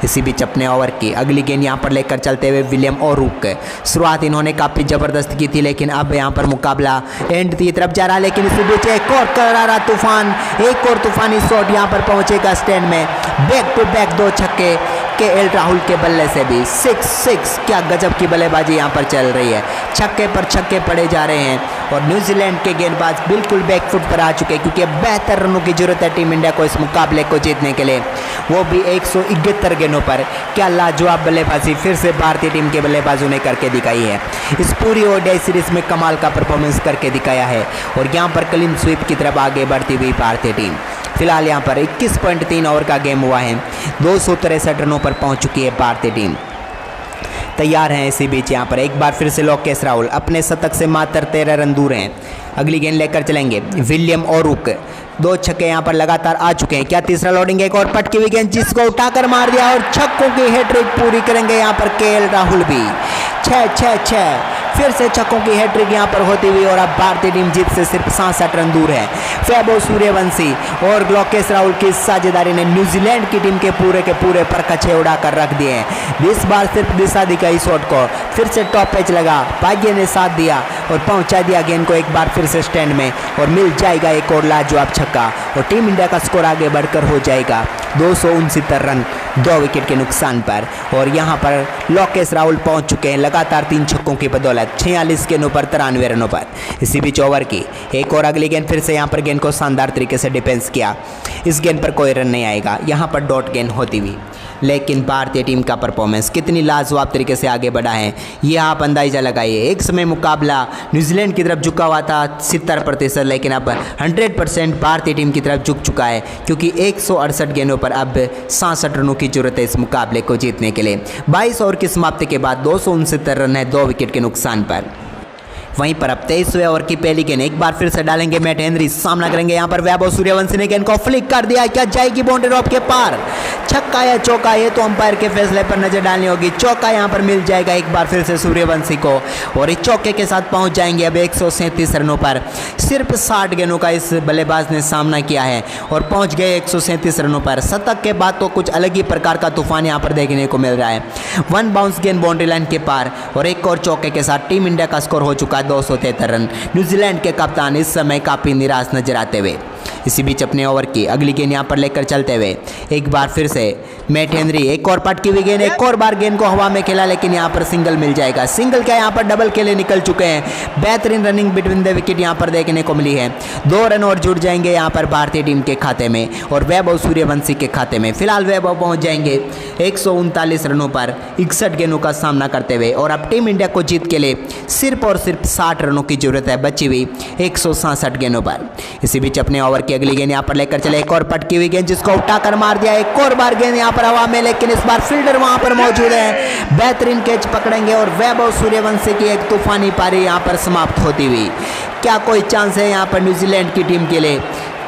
इसी बीच अपने ओवर की अगली गेंद यहाँ पर लेकर चलते हुए विलियम ओरुक। शुरुआत इन्होंने काफ़ी ज़बरदस्त की थी, लेकिन अब यहाँ पर मुकाबला एंड की तरफ जा रहा है। लेकिन इसी बीच एक और करारा तूफान, एक और तूफानी शॉट यहाँ पर पहुँचेगा स्टैंड में। बैक टू बैक 2 छक्के केएल राहुल के बल्ले से भी 6-6। क्या गजब की बल्लेबाजी यहाँ पर चल रही है, छक्के पर छक्के पड़े जा रहे हैं, और न्यूजीलैंड के गेंदबाज बिल्कुल बैकफुट पर आ चुके हैं, क्योंकि अब बेहतर रनों की जरूरत है टीम इंडिया को इस मुकाबले को जीतने के लिए, वो भी 171 गेंदों पर। क्या लाजवाब बल्लेबाजी फिर से भारतीय टीम के बल्लेबाजों ने करके दिखाई है। इस पूरी ओडीआई सीरीज में कमाल का परफॉर्मेंस करके दिखाया है, और यहाँ पर क्लीन स्वीप की तरफ आगे बढ़ती हुई भारतीय टीम। फिलहाल यहाँ पर 21.3 ओवर का गेम हुआ है, 263 रनों पर पहुँच चुकी है भारतीय टीम। तैयार हैं। इसी बीच यहाँ पर एक बार फिर से लोकेश राहुल अपने शतक से मात्र 13 रन दूर हैं। अगली गेंद लेकर चलेंगे विलियम ओरुक। 2 छक्के यहाँ पर लगातार आ चुके हैं। क्या तीसरा लोडिंग, एक और पटकी हुई गेंद जिसको उठाकर मार दिया, और छक्कों की हैट्रिक पूरी करेंगे यहाँ पर केएल राहुल भी। 6-6-6 फिर से छक्कों की हैट्रिक यहाँ पर होती हुई, और अब भारतीय टीम जीत से सिर्फ 67 रन दूर है। वैभव सूर्यवंशी और लोकेश राहुल की साझेदारी ने न्यूजीलैंड की टीम के पूरे पर कच्चे उड़ाकर रख दिए हैं। 20 बार सिर्फ दिशा दिखाई शॉट को, फिर से टॉप पेच लगा, भाग्य ने साथ दिया और पहुंचा दिया गेंद को एक बार फिर से स्टैंड में, और मिल जाएगा एक और लाजवाब छक्का, और टीम इंडिया का स्कोर आगे बढ़कर हो जाएगा 269 रन 2 विकेट के नुकसान पर। और यहाँ पर लोकेश राहुल पहुँच चुके हैं लगातार 3 छक्कों की बदौलत 46 गेंदों पर 93 रनों पर। इसी बीच ओवर की एक और अगली गेंद, फिर से यहाँ पर गेंद को शानदार तरीके से डिफेंस किया। इस गेंद पर कोई रन नहीं आएगा, यहाँ पर डॉट गेंद होती हुई। लेकिन भारतीय टीम का परफॉर्मेंस कितनी लाजवाब तरीके से आगे बढ़ा है, ये आप अंदाज़ा लगाइए। एक समय मुकाबला न्यूजीलैंड की तरफ झुका हुआ था 70%, लेकिन अब 100% भारतीय टीम की तरफ झुक चुका है, क्योंकि 168 गेंदों पर अब 67 रनों की जरूरत है इस मुकाबले को जीतने के लिए। 22 ओवर की समाप्ति के बाद 269 रन है 2 विकेट के नुकसान पर। वहीं पर अब 23वें ओवर की पहली गेंद एक बार फिर से डालेंगे मैट हेनरी, सामना करेंगे यहाँ पर वैभव सूर्यवंशी ने गेंद को फ्लिक कर दिया। क्या जाएगी बाउंड्री रॉप के पार, छक्का या चौका, ये तो अंपायर के फैसले पर नजर डालनी होगी। चौका यहाँ पर मिल जाएगा एक बार फिर से सूर्यवंशी को, और इस चौके के साथ पहुंच जाएंगे अब 137 रनों पर। सिर्फ 60 गेंदों का इस बल्लेबाज ने सामना किया है और पहुंच गए 137 रनों पर। शतक के बाद तो कुछ अलग ही प्रकार का तूफान यहाँ पर देखने को मिल रहा है। 1 बाउंस गेंद बाउंड्री लाइन के पार, और एक और चौके के साथ टीम इंडिया का स्कोर हो चुका है 273 रन। न्यूजीलैंड के कप्तान इस समय काफ़ी निराश नजर आते हुए। इसी बीच अपने ओवर की अगली गेंद यहाँ पर लेकर चलते हुए एक बार फिर से मैट हेनरी, एक और पटकी हुई गेंद, एक और बार गेंद को हवा में खेला, लेकिन यहाँ पर सिंगल मिल जाएगा। सिंगल क्या, यहाँ पर डबल के लिए निकल चुके हैं। बेहतरीन रनिंग बिटवीन द विकेट यहाँ पर देखने को मिली है। 2 रन और जुड़ जाएंगे यहाँ पर भारतीय टीम के खाते में और वैभव सूर्यवंशी के खाते में। फिलहाल वैभव पहुँच जाएंगे 139 रनों पर 61 गेंदों का सामना करते हुए, और अब टीम इंडिया को जीत के लिए सिर्फ और सिर्फ 60 रनों की जरूरत है बची हुई 167 गेंदों पर। इसी बीच अपने ओवर की अगली गेंद यहाँ पर लेकर चले, एक और पटकी हुई गेंद जिसको उठाकर मार दिया। एक और बार गेंद यहाँ पर हवा में, लेकिन इस बार फील्डर वहां पर मौजूद है, बेहतरीन कैच पकड़ेंगे और वैभव सूर्यवंशी की एक तूफानी पारी यहाँ पर समाप्त होती हुई। क्या कोई चांस है यहाँ पर न्यूजीलैंड की टीम के लिए?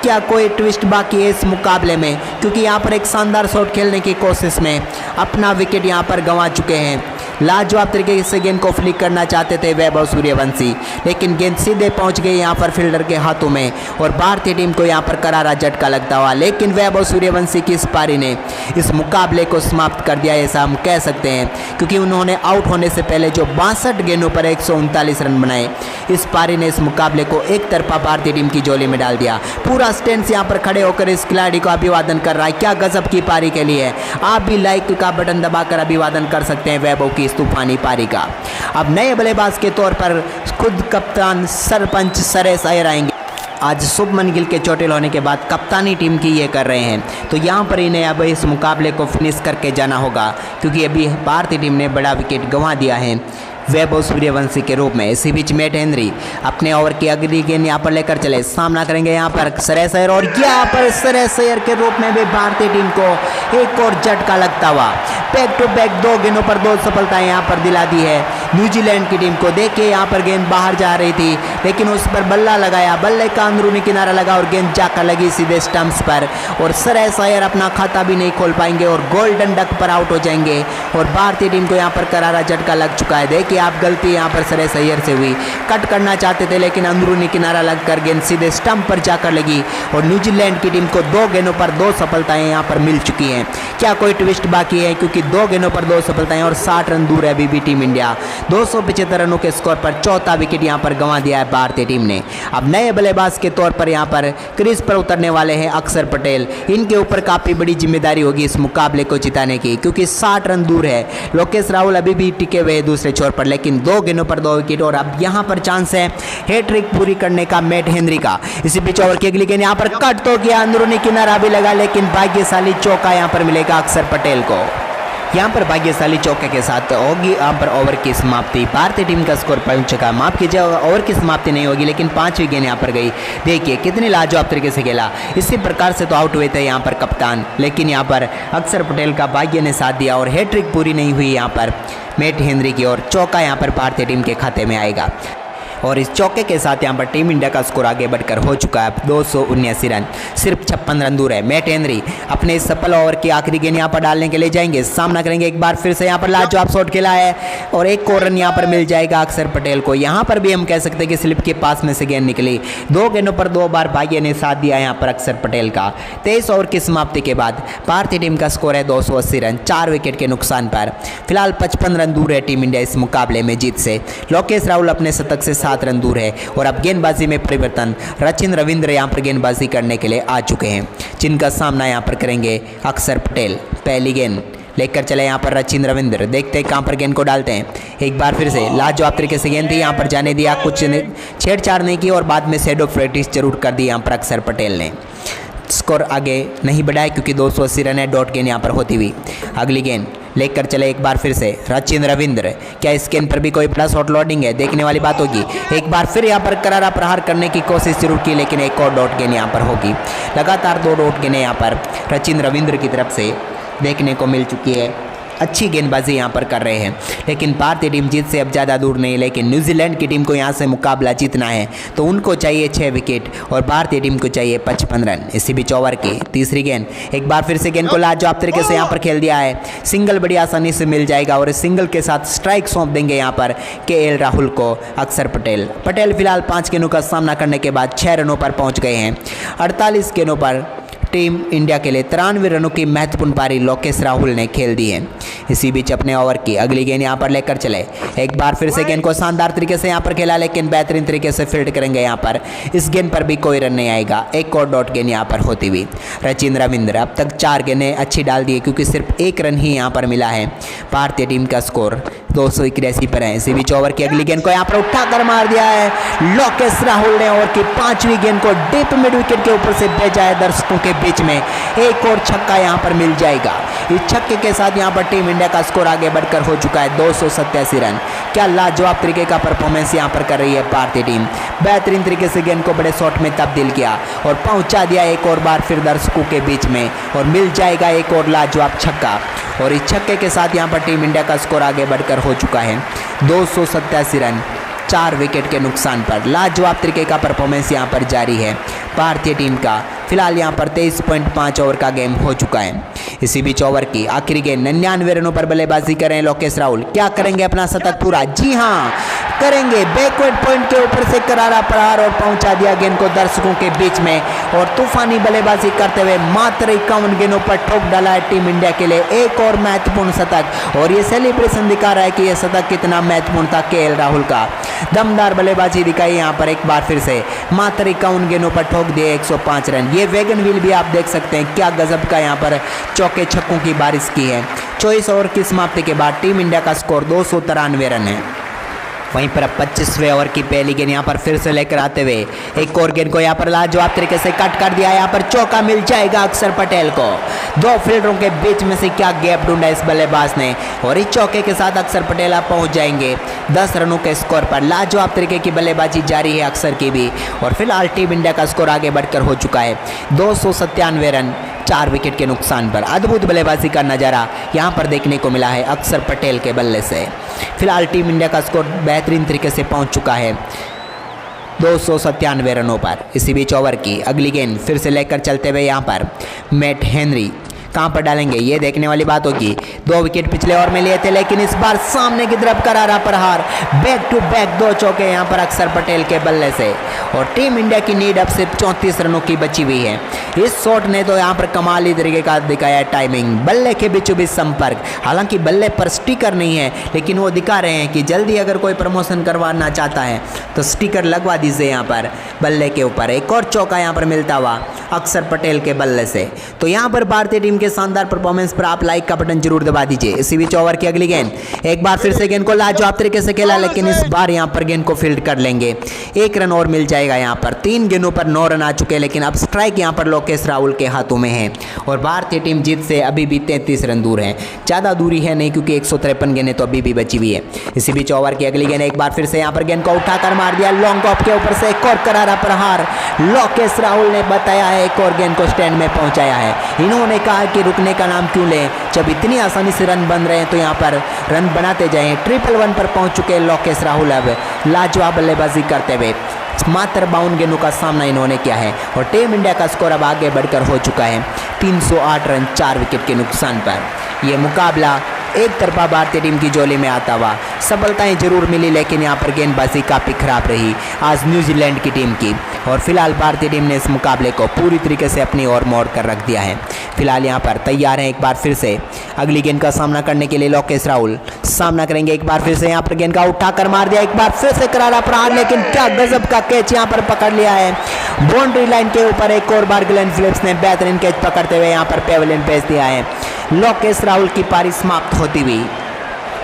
क्या कोई ट्विस्ट बाकी है इस मुकाबले में? क्योंकि यहाँ पर एक शानदार शॉट खेलने की कोशिश में अपना विकेट यहाँ पर गंवा चुके हैं। लाजवाब तरीके से गेंद को फ्लिक करना चाहते थे वैभव सूर्यवंशी, लेकिन गेंद सीधे पहुंच गई यहाँ पर फील्डर के हाथों में और भारतीय टीम को यहाँ पर करारा झटका लगता हुआ। लेकिन वैभव सूर्यवंशी की इस पारी ने इस मुकाबले को समाप्त कर दिया, ऐसा हम कह सकते हैं, क्योंकि उन्होंने आउट होने से पहले जो 62 गेंदों पर 139 रन बनाए, इस पारी ने इस मुकाबले को एक तरफा भारतीय टीम की झोली में डाल दिया। पूरा स्टैंड यहाँ पर खड़े होकर इस खिलाड़ी को अभिवादन कर रहा है। क्या गजब की पारी के लिए आप भी लाइक का बटन दबाकर अभिवादन कर सकते हैं वैभव की इस तूफानी पारी का। अब नए बल्लेबाज के तौर पर खुद कप्तान सरपंच सुरेश अय्यर आएंगे। आज शुभमन गिल के चोटिल होने के बाद कप्तानी टीम की ये कर रहे हैं, तो यहाँ पर इन्हें अब इस मुकाबले को फिनिश करके जाना होगा, क्योंकि अभी भारतीय टीम ने बड़ा विकेट गंवा दिया है वैभव सूर्यवंशी के रूप में। इसी बीच मैट हेनरी अपने ओवर की अगली गेंद यहाँ पर लेकर चले, सामना करेंगे यहाँ पर सुरेश अय्यर और यहाँ पर सुरेश अय्यर के रूप में भी भारतीय टीम को एक और झटका लगता हुआ। बैक टू बैक 2 गेंदों पर 2 सफलताएं यहाँ पर दिला दी है न्यूजीलैंड की टीम को। देखिए यहाँ पर गेंद बाहर जा रही थी, लेकिन उस पर बल्ला लगाया, बल्ले का अंदरूनी किनारा लगा और गेंद जाकर लगी सीधे स्टंप्स पर और सुरेश अय्यर अपना खाता भी नहीं खोल पाएंगे और गोल्डन डक पर आउट हो जाएंगे और भारतीय टीम को यहाँ पर करारा झटका लग चुका है। देखिए आप गलती यहाँ पर सुरेश अय्यर से हुई, कट करना चाहते थे लेकिन अंदरूनी किनारा लगकर गेंद सीधे स्टंप पर जाकर लगी और न्यूजीलैंड की टीम को 2 गेंदों पर 2 सफलताएं यहाँ पर मिल चुकी हैं। क्या कोई ट्विस्ट बाकी है, क्योंकि 2 गेंदों पर 2 सफलताएं और 60 रन दूर है अभी भी टीम इंडिया। 275 रनों के स्कोर पर चौथा विकेट यहाँ पर गंवा दिया है भारतीय टीम ने। अब नए बल्लेबाज के तौर पर यहाँ पर क्रीज पर उतरने वाले हैं अक्षर पटेल। इनके ऊपर काफ़ी बड़ी जिम्मेदारी होगी इस मुकाबले को जिताने की, क्योंकि 60 रन दूर है। लोकेश राहुल अभी भी टिके हुए हैं दूसरे छोर पर, लेकिन 2 गेंदों पर 2 विकेट और अब यहाँ पर चांस है हैट्रिक पूरी करने का मैट हेनरी का। इसी बीच ओवर की अगली गेंद यहाँ पर कट तो किया, अंदरूनी किनारा भी लगा, लेकिन भाग्यशाली चौका यहाँ पर मिलेगा अक्षर पटेल को। यहाँ पर भाग्यशाली चौके के साथ होगी यहाँ पर ओवर की समाप्ति। भारतीय टीम का स्कोर पहुंच चुका, माफ कीजिएगा ओवर की समाप्ति नहीं होगी, लेकिन 5वीं गेंद यहाँ पर गई। देखिए कितनी लाजवाब तरीके से खेला, इसी प्रकार से तो आउट हुए थे यहाँ पर कप्तान, लेकिन यहाँ पर अक्षर पटेल का भाग्य ने साथ दिया और हैट्रिक पूरी नहीं हुई यहाँ पर मैट हेनरी की और चौका यहाँ पर भारतीय टीम के खाते में आएगा। और इस चौके के साथ यहाँ पर टीम इंडिया का स्कोर आगे बढ़कर हो चुका है 279 रन, सिर्फ 56 रन दूर है। मैट हेनरी अपने इस सफल ओवर की आखिरी गेंद यहाँ पर डालने के लिए जाएंगे, सामना करेंगे एक बार फिर से यहाँ पर लाजवाब शॉट खेला है और एक और रन यहाँ पर मिल जाएगा अक्षर पटेल को। यहाँ पर भी हम कह सकते हैं कि स्लिप के पास में से गेंद निकली। 2 गेंदों पर 2 बार भाग्य ने साथ दिया यहाँ पर अक्षर पटेल का। 23 ओवर की समाप्ति के बाद भारतीय टीम का स्कोर है 280 रन, 4 विकेट के नुकसान पर। फिलहाल 55 रन दूर है टीम इंडिया इस मुकाबले में जीत से। लोकेश राहुल अपने शतक से 7 रन दूर है और अब गेंदबाजी में परिवर्तन, रचिन रविंद्र यहां पर गेंदबाजी करने के लिए आ चुके हैं, जिनका सामना यहां पर करेंगे अक्षर पटेल। पहली गेंद लेकर चले यहाँ पर रचिन रविंद्र, देखते हैं कहाँ पर गेंद को डालते हैं। एक बार फिर से लाजवाब तरीके से गेंद थी, यहाँ पर जाने दिया, कुछ छेड़छाड़ नहीं की और बाद में शेडो प्रैक्टिस जरूर कर दी यहाँ पर अक्षर पटेल ने। स्कोर आगे नहीं बढ़ाया क्योंकि 280 रन है, डॉट गेंद यहाँ पर होती हुई। अगली गेंद लेकर चले एक बार फिर से रचिन रविंद्र, क्या इस गेंद पर भी कोई बड़ा शॉट लोडिंग है, देखने वाली बात होगी। एक बार फिर यहाँ पर करारा प्रहार करने की कोशिश जरूर की, लेकिन एक और डॉट गेंद यहाँ पर होगी। लगातार 2 डॉट गेंदें यहाँ पर रचिन रविंद्र की तरफ से देखने को मिल चुकी है। अच्छी गेंदबाजी यहाँ पर कर रहे हैं, लेकिन भारतीय टीम जीत से अब ज़्यादा दूर नहीं। लेकिन न्यूजीलैंड की टीम को यहाँ से मुकाबला जीतना है, तो उनको चाहिए 6 विकेट और भारतीय टीम को चाहिए 55 रन। इसी बीच ओवर की तीसरी गेंद, एक बार फिर से गेंद को लाजवाब तरीके से यहाँ पर खेल दिया है। सिंगल बड़ी आसानी से मिल जाएगा और इस सिंगल के साथ स्ट्राइक सौंप देंगे यहाँ पर KL राहुल को अक्षर पटेल। पटेल फिलहाल 5 गेंदों का सामना करने के बाद 6 रनों पर पहुँच गए हैं। 48 गेंदों पर टीम इंडिया के लिए 93 रनों की महत्वपूर्ण पारी लोकेश राहुल ने खेल दी है। इसी बीच अपने ओवर की अगली गेंद यहाँ पर लेकर चले, एक बार फिर से गेंद को शानदार तरीके से यहाँ पर खेला, लेकिन बेहतरीन तरीके से फील्ड करेंगे यहाँ पर। इस गेंद पर भी कोई रन नहीं आएगा, एक और डॉट गेंद यहाँ पर होती हुई। रचिन रविंद्र अब तक 4 गेंदें अच्छी डाल दी है, क्योंकि सिर्फ 1 रन ही यहाँ पर मिला है। भारतीय टीम का स्कोर 281 पर है। इसी बीच ओवर की अगली गेंद को यहाँ पर उठाकर मार दिया है लोकेश राहुल ने। ओवर की 5वीं गेंद को डीप मिड विकेट के ऊपर से भेजा है दर्शकों के बीच में। एक और छक्का यहाँ पर मिल जाएगा। इस छक्के के साथ यहाँ पर टीम इंडिया का स्कोर आगे बढ़कर हो चुका है 287 रन। क्या लाजवाब तरीके का परफॉर्मेंस यहाँ पर कर रही है भारतीय टीम। बेहतरीन तरीके से गेंद को बड़े शॉट में तब्दील किया और पहुँचा दिया एक और बार फिर दर्शकों के बीच में, और मिल जाएगा एक और लाजवाब छक्का। और इस छक्के के साथ यहाँ पर टीम इंडिया का स्कोर आगे बढ़कर हो चुका है 287 रन, 4 विकेट के नुकसान पर। लाजवाब तरीके का परफॉर्मेंस यहाँ पर जारी है भारतीय टीम का। फिलहाल यहाँ पर 23.5 ओवर का गेम हो चुका है। इसी बीच ओवर की आखिरी गेंद 99 रनों पर बल्लेबाजी कर रहे हैं लोकेश राहुल। क्या करेंगे अपना शतक पूरा? जी हाँ करेंगे। बैकवर्ड पॉइंट के ऊपर से करारा प्रहार और पहुंचा दिया गेंद को दर्शकों के बीच में और तूफानी बल्लेबाजी करते हुए मात्र 51 गेंदों पर ठोक डाला है टीम इंडिया के लिए एक और महत्वपूर्ण शतक। और ये सेलिब्रेशन दिखा रहा है कि यह शतक कितना महत्वपूर्ण था केएल राहुल का। दमदार बल्लेबाजी दिखाई यहाँ पर एक बार फिर से, मात्र 51 गेंदों पर ठोक दिए 105 रन। ये वैगन व्हील भी आप देख सकते हैं, क्या गजब का यहाँ पर चौके छक्कों की बारिश की है। 24 ओवर की समाप्ति के बाद टीम इंडिया का स्कोर 293 रन है। वहीं पर अब 25वें ओवर की पहली गेंद यहाँ पर फिर से लेकर आते हुए एक और गेंद को यहाँ पर लाजवाब तरीके से कट कर दिया। यहाँ पर चौका मिल जाएगा अक्षर पटेल को। दो फील्डरों के बीच में से क्या गैप ढूंढा इस बल्लेबाज ने और इस चौके के साथ अक्षर पटेल आप पहुंच जाएंगे 10 रनों के स्कोर पर। लाजवाब तरीके की बल्लेबाजी जारी है अक्षर की भी और फिलहाल टीम इंडिया का स्कोर आगे बढ़कर हो चुका है 297 रन 4 विकेट के नुकसान पर। अद्भुत बल्लेबाजी का नज़ारा यहाँ पर देखने को मिला है अक्षर पटेल के बल्ले से। फिलहाल टीम इंडिया का स्कोर बेहतरीन तरीके से पहुँच चुका है 297 रनों पर। इसी बीच ओवर की अगली गेंद फिर से लेकर चलते हुए यहाँ पर मैट हेनरी कहाँ पर डालेंगे ये देखने वाली बात होगी। 2 विकेट पिछले ओवर में लिए थे लेकिन इस बार सामने की तरफ करारा प्रहार, बैक टू बैक 2 चौके यहाँ पर अक्षर पटेल के बल्ले से और टीम इंडिया की नीड अब सिर्फ 34 रनों की बची हुई है। इस शॉट ने तो यहाँ पर कमाली तरीके का दिखाया टाइमिंग, बल्ले के बीचों बीच संपर्क। हालांकि बल्ले पर स्टिकर नहीं है लेकिन वो दिखा रहे हैं कि जल्दी अगर कोई प्रमोशन करवाना चाहता है तो स्टिकर लगवा दीजिए यहाँ पर बल्ले के ऊपर। एक और चौका यहाँ पर मिलता हुआ अक्षर पटेल के बल्ले से। तो यहाँ पर भारतीय टीम के शानदार परफॉर्मेंस पर आप लाइक का बटन जरूर दबा दीजिए। इसी बीच ओवर की अगली गेंद एक बार फिर से गेंद को लाजवाब तरीके से खेला लेकिन इस बार यहाँ पर गेंद को फील्ड कर लेंगे। 1 रन और मिल जाएगा यहाँ पर। 3 गेंदों पर 9 रन आ चुके हैं लेकिन अब स्ट्राइक यहाँ पर लोकेश राहुल के हाथों में है और भारतीय टीम जीत से अभी भी 33 रन दूर है। ज़्यादा दूरी है नहीं क्योंकि 153 गेंदें तो अभी भी बची हुई है। इसी बीच ओवर की अगली गेंद एक बार फिर से यहाँ पर गेंद को उठाकर मार दिया लॉन्ग ऑफ के ऊपर से। एक और करारा प्रहार लोकेश राहुल ने बताया है, एक और गेंद को स्टैंड में पहुंचाया है। इन्होंने कहा कि रुकने का नाम क्यों लें, जब इतनी आसानी से रन बन रहे हैं तो यहाँ पर रन बनाते जाएं। 111 पर पहुंच चुके लोकेश राहुल अब लाजवाब बल्लेबाजी करते हुए। मात्र 52 गेंदों का सामना इन्होंने किया है और टीम इंडिया का स्कोर अब आगे बढ़कर हो चुका है 308 रन 4 विकेट के नुकसान पर। यह मुकाबला एक तरफा भारतीय टीम की झोली में आता हुआ। सफलताएं जरूर मिली लेकिन यहाँ पर गेंदबाजी काफ़ी खराब रही आज न्यूजीलैंड की टीम की और फिलहाल भारतीय टीम ने इस मुकाबले को पूरी तरीके से अपनी ओर मोड़ कर रख दिया है। फिलहाल यहाँ पर तैयार हैं एक बार फिर से अगली गेंद का सामना करने के लिए लोकेश राहुल सामना करेंगे। एक बार फिर से यहाँ पर गेंद का उठाकर मार दिया, एक बार फिर से करारा प्रहार लेकिन क्या गजब का कैच यहाँ पर पकड़ लिया है बाउंड्री लाइन के ऊपर। एक और बार ग्लेन फिलिप्स ने बेहतरीन कैच पकड़ते हुए यहाँ पर पेविलियन भेज दिया है। लोकेश राहुल की पारी समाप्त होती हुई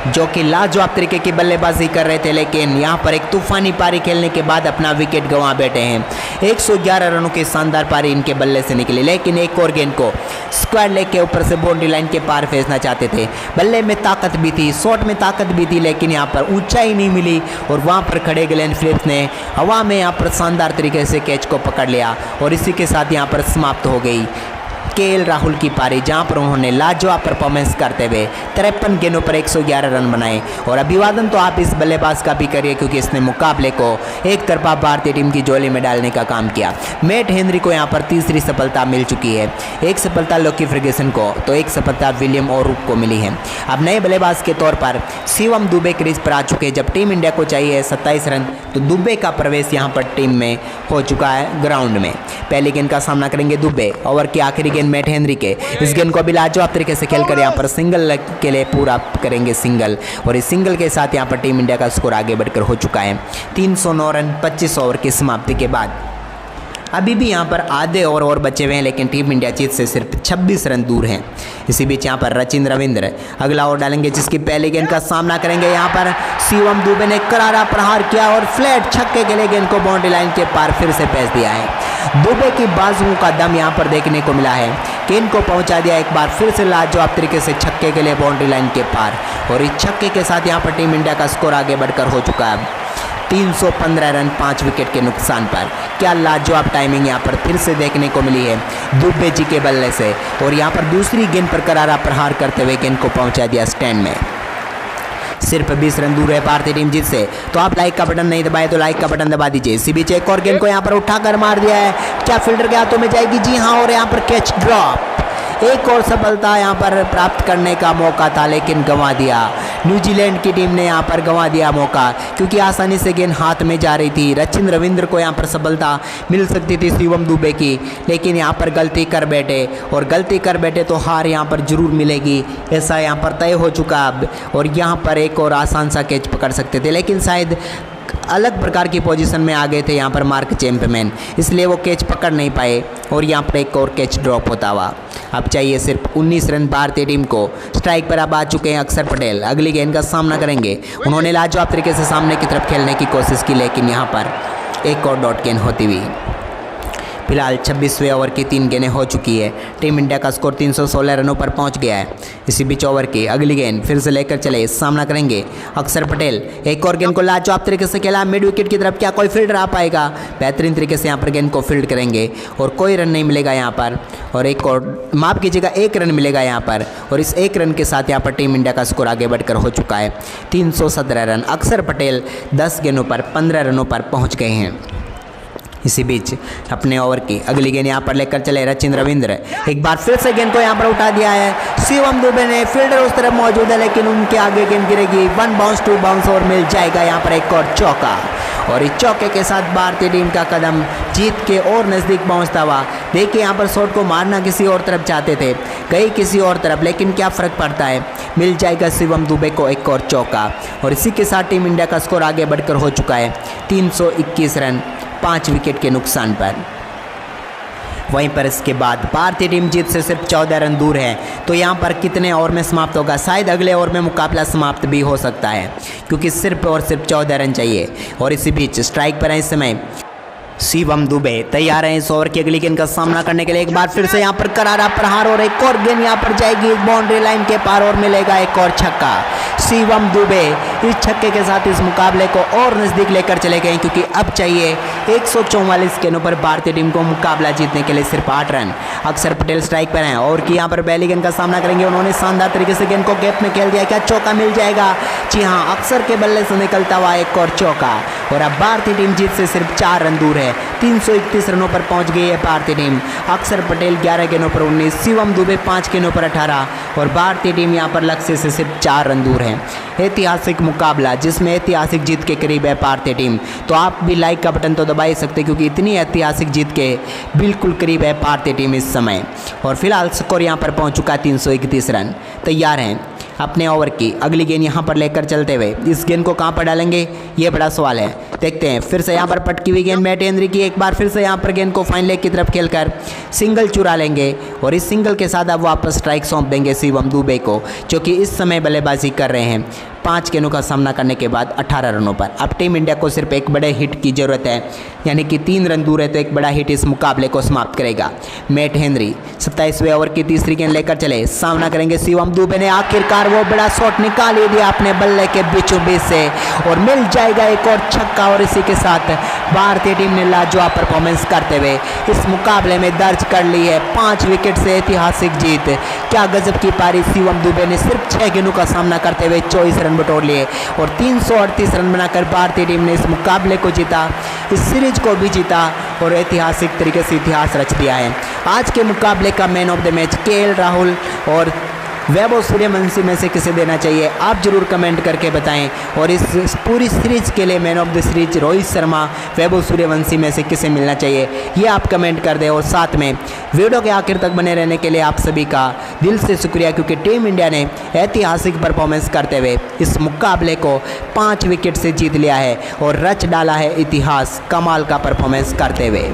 जो कि लाजवाब तरीके की बल्लेबाजी कर रहे थे लेकिन यहाँ पर एक तूफानी पारी खेलने के बाद अपना विकेट गंवा बैठे हैं। 111 रनों की शानदार पारी इनके बल्ले से निकली लेकिन एक और गेंद को स्क्वायर लेग के ऊपर से बाउंड्री लाइन के पार भेजना चाहते थे। बल्ले में ताकत भी थी, शॉट में ताकत भी थी लेकिन यहाँ पर ऊंचाई नहीं मिली और वहाँ पर खड़े ग्लेन फिलिप्स ने हवा में यहाँ पर शानदार तरीके से कैच को पकड़ लिया और इसी के साथ यहाँ पर समाप्त हो गई केएल राहुल की पारी, जहां पर उन्होंने लाजवाब परफॉर्मेंस करते हुए 53 गेंदों पर 111 रन बनाए। और अभिवादन तो आप इस बल्लेबाज का भी करिए क्योंकि इसने मुकाबले को एक तरफा भारतीय टीम की झोली में डालने का काम किया। मैट हेनरी को यहां पर तीसरी सफलता मिल चुकी है, एक सफलता लोकी फर्ग्यूसन को तो एक सफलता विलियम ओरुप को मिली है। अब नए बल्लेबाज के तौर पर शिवम दुबे क्रीज पर आ चुके हैं। जब टीम इंडिया को चाहिए 27 रन तो दुबे का प्रवेश यहाँ पर टीम में हो चुका है ग्राउंड में। पहली गेंद का सामना करेंगे दुबे, ओवर की आखिरी गेंद मैट हेनरी के। इस गेंद को भी लाजवाब तरीके से खेलकर यहाँ पर सिंगल के लिए पूरा करेंगे सिंगल और इस सिंगल के साथ यहाँ पर टीम इंडिया का स्कोर आगे बढ़कर हो चुका है 309 रन 25 ओवर की समाप्ति के बाद। अभी भी यहाँ पर आधे ओवर और बचे हुए हैं लेकिन टीम इंडिया जीत से सिर्फ 26 रन दूर हैं। इसी बीच यहाँ पर रचिन रविंद्र अगला ओवर डालेंगे जिसकी पहली गेंद का सामना करेंगे। यहाँ पर शिवम दुबे ने करारा प्रहार किया और फ्लैट छक्के के लिए गेंद को बाउंड्री लाइन के पार फिर से भेज दिया है। दुबे की बाजुओं का दम यहाँ पर देखने को मिला है, गेंद को पहुँचा दिया एक बार फिर से लाजवाब तरीके से छक्के के लिए बाउंड्री लाइन के पार और इस छक्के के साथ यहाँ पर टीम इंडिया का स्कोर आगे बढ़कर हो चुका है 315 रन 5 विकेट के नुकसान पर। क्या लाजवाब टाइमिंग यहाँ पर फिर से देखने को मिली है दुबे जी के बल्ले से और यहाँ पर दूसरी गेंद पर करारा प्रहार करते हुए गेंद को पहुँचा दिया स्टैंड में। सिर्फ 20 रन दूर है भारतीय टीम जीत से। तो आप लाइक का बटन नहीं दबाए तो लाइक का बटन दबा दीजिए। इसी बीच एक और गेंद को यहाँ पर उठाकर मार दिया है, क्या फील्डर के हाथों में जाएगी? जी हाँ, और यहाँ पर कैच ड्रॉप। एक और सफलता यहाँ पर प्राप्त करने का मौका था लेकिन गंवा दिया। न्यूजीलैंड की टीम ने यहाँ पर गंवा दिया मौका, क्योंकि आसानी से गेंद हाथ में जा रही थी। रचिन रविंद्र को यहाँ पर सफलता मिल सकती थी शिवम दुबे की, लेकिन यहाँ पर गलती कर बैठे, और गलती कर बैठे तो हार यहाँ पर जरूर मिलेगी, ऐसा यहाँ पर तय हो चुका अब। और यहाँ पर एक और आसान सा कैच पकड़ सकते थे, लेकिन शायद अलग प्रकार की पोजीशन में आ गए थे यहाँ पर मार्क चैंपमैन, इसलिए वो कैच पकड़ नहीं पाए और यहाँ पर एक और कैच ड्रॉप होता हुआ। अब चाहिए सिर्फ 19 रन भारतीय टीम को। स्ट्राइक पर अब आ चुके हैं अक्षर पटेल, अगली गेंद का सामना करेंगे। उन्होंने लाजवाब तरीके से सामने की तरफ खेलने की कोशिश की, लेकिन यहाँ पर एक और डॉट गेंद होती हुई। फिलहाल 26वें ओवर की 3 गेंदें हो चुकी है। टीम इंडिया का स्कोर 316 रनों पर पहुंच गया है। इसी बीच ओवर की अगली गेंद फिर से लेकर चले, सामना करेंगे अक्षर पटेल। एक और गेंद को लाजवाब तरीके से खेला मिड विकेट की तरफ, क्या कोई फील्डर आ पाएगा? बेहतरीन तरीके से यहाँ पर गेंद को फील्ड करेंगे और कोई रन नहीं मिलेगा यहाँ पर, और एक और माफ़ कीजिएगा 1 रन मिलेगा यहाँ पर। और इस 1 रन के साथ यहाँ पर टीम इंडिया का स्कोर आगे बढ़कर हो चुका है 317 रन। अक्षर पटेल 10 गेंदों पर 15 रनों पर पहुँच गए हैं। इसी बीच अपने ओवर की अगली गेंद यहाँ पर लेकर चले रचिन रविंद्र। एक बार फिर से गेंद को यहाँ पर उठा दिया है शिवम दुबे ने, फील्डर उस तरफ मौजूद है लेकिन उनके आगे गेंद गिरेगी। 1 बाउंस 2 बाउंस और मिल जाएगा यहाँ पर एक और चौका, और इस चौके के साथ भारतीय टीम का कदम जीत के और नज़दीक पहुँचता हुआ। देखिए यहाँ पर शॉट को मारना किसी और तरफ चाहते थे, गई किसी और तरफ, लेकिन क्या फ़र्क पड़ता है, मिल जाएगा शिवम दुबे को एक और चौका। और इसी के साथ टीम इंडिया का स्कोर आगे बढ़कर हो चुका है 321 रन 5 विकेट के नुकसान पर। वहीं पर इसके बाद भारतीय टीम जीत से सिर्फ 14 रन दूर है। तो यहाँ पर कितने ओवर में समाप्त होगा? शायद अगले ओवर में मुकाबला समाप्त भी हो सकता है, क्योंकि सिर्फ और सिर्फ 14 रन चाहिए। और इसी बीच स्ट्राइक पर है इस समय शिवम दुबे, तैयार हैं इस ओवर की अगली गेंद का सामना करने के लिए। एक बार फिर से यहाँ पर करारा प्रहार, और एक और गेंद यहाँ पर जाएगी बाउंड्री लाइन के पार और मिलेगा एक और छक्का। शिवम दुबे इस छक्के के साथ इस मुकाबले को और नज़दीक लेकर चले गए, क्योंकि अब चाहिए 144 गेंदों पर भारतीय टीम को मुकाबला जीतने के लिए सिर्फ 8 रन। अक्षर पटेल स्ट्राइक पर हैं और कि यहाँ पर पहली गेंद का सामना करेंगे। उन्होंने शानदार तरीके से गेंद को गैप में खेल दिया, क्या चौका मिल जाएगा? जी हाँ, अक्षर के बल्ले से निकलता हुआ एक और चौका, और अब भारतीय टीम जीत से सिर्फ 4 रन दूर है। 331 रनों पर पहुंच गई है भारतीय टीम। अक्षर पटेल 11 गेंदों पर 19, शिवम दुबे 5 गेंदों पर 18, और भारतीय टीम यहां पर लक्ष्य से सिर्फ 4 रन दूर है। ऐतिहासिक मुकाबला जिसमें ऐतिहासिक जीत के करीब है भारतीय टीम। तो आप भी लाइक का बटन तो दबा ही सकते, क्योंकि इतनी ऐतिहासिक जीत के बिल्कुल करीब है भारतीय टीम इस समय। और फिलहाल स्कोर यहां पर पहुंच चुका है 331 रन। तैयार हैं अपने ओवर की अगली गेंद यहाँ पर लेकर चलते हुए। इस गेंद को कहाँ पर डालेंगे, ये बड़ा सवाल है। देखते हैं, फिर से यहाँ पर पटकी हुई गेंद मैट हेनरी की। एक बार फिर से यहाँ पर गेंद को फाइन लेग की तरफ खेलकर सिंगल चुरा लेंगे, और इस सिंगल के साथ अब वापस स्ट्राइक सौंप देंगे शिवम दुबे को, जो कि इस समय बल्लेबाजी कर रहे हैं 5 गेंदों का सामना करने के बाद 18 रनों पर। अब टीम इंडिया को सिर्फ एक बड़े हिट की ज़रूरत है, यानी कि 3 रन दूर है, तो एक बड़ा हिट इस मुकाबले को समाप्त करेगा। मैट हेनरी 27वें ओवर की तीसरी गेंद लेकर चले, सामना करेंगे शिवम दुबे ने। आखिरकार वो बड़ा शॉट निकाल ही दिया अपने बल्ले के बीचों बीच से, और मिल जाएगा एक और छक्का। और इसी के साथ भारतीय टीम ने लाजवाब परफॉर्मेंस करते हुए इस मुकाबले में दर्ज कर ली है 5 विकेट से ऐतिहासिक जीत। क्या गजब की पारी, शिवम दुबे ने सिर्फ 6 गेंदों का सामना करते हुए 24 रन बटोर लिए, और 338 रन बनाकर भारतीय टीम ने इस मुकाबले को जीता, इस सीरीज को भी जीता, और ऐतिहासिक तरीके से इतिहास रच दिया है। आज के मुकाबले का man of the match KL Rahul और वैभव सूर्यवंशी में से किसे देना चाहिए, आप जरूर कमेंट करके बताएं। और इस पूरी सीरीज के लिए man of the series Rohit Sharma, Vaibhav Suryavanshi में से किसे मिलना चाहिए, ये आप कमेंट कर दें। और साथ में वीडियो के आखिर तक बने रहने के लिए आप सभी का दिल से शुक्रिया, क्योंकि टीम इंडिया ने ऐतिहासिक परफॉर्मेंस करते हुए इस मुकाबले को 5 विकेट से जीत लिया है और रच डाला है इतिहास कमाल का परफॉर्मेंस करते हुए।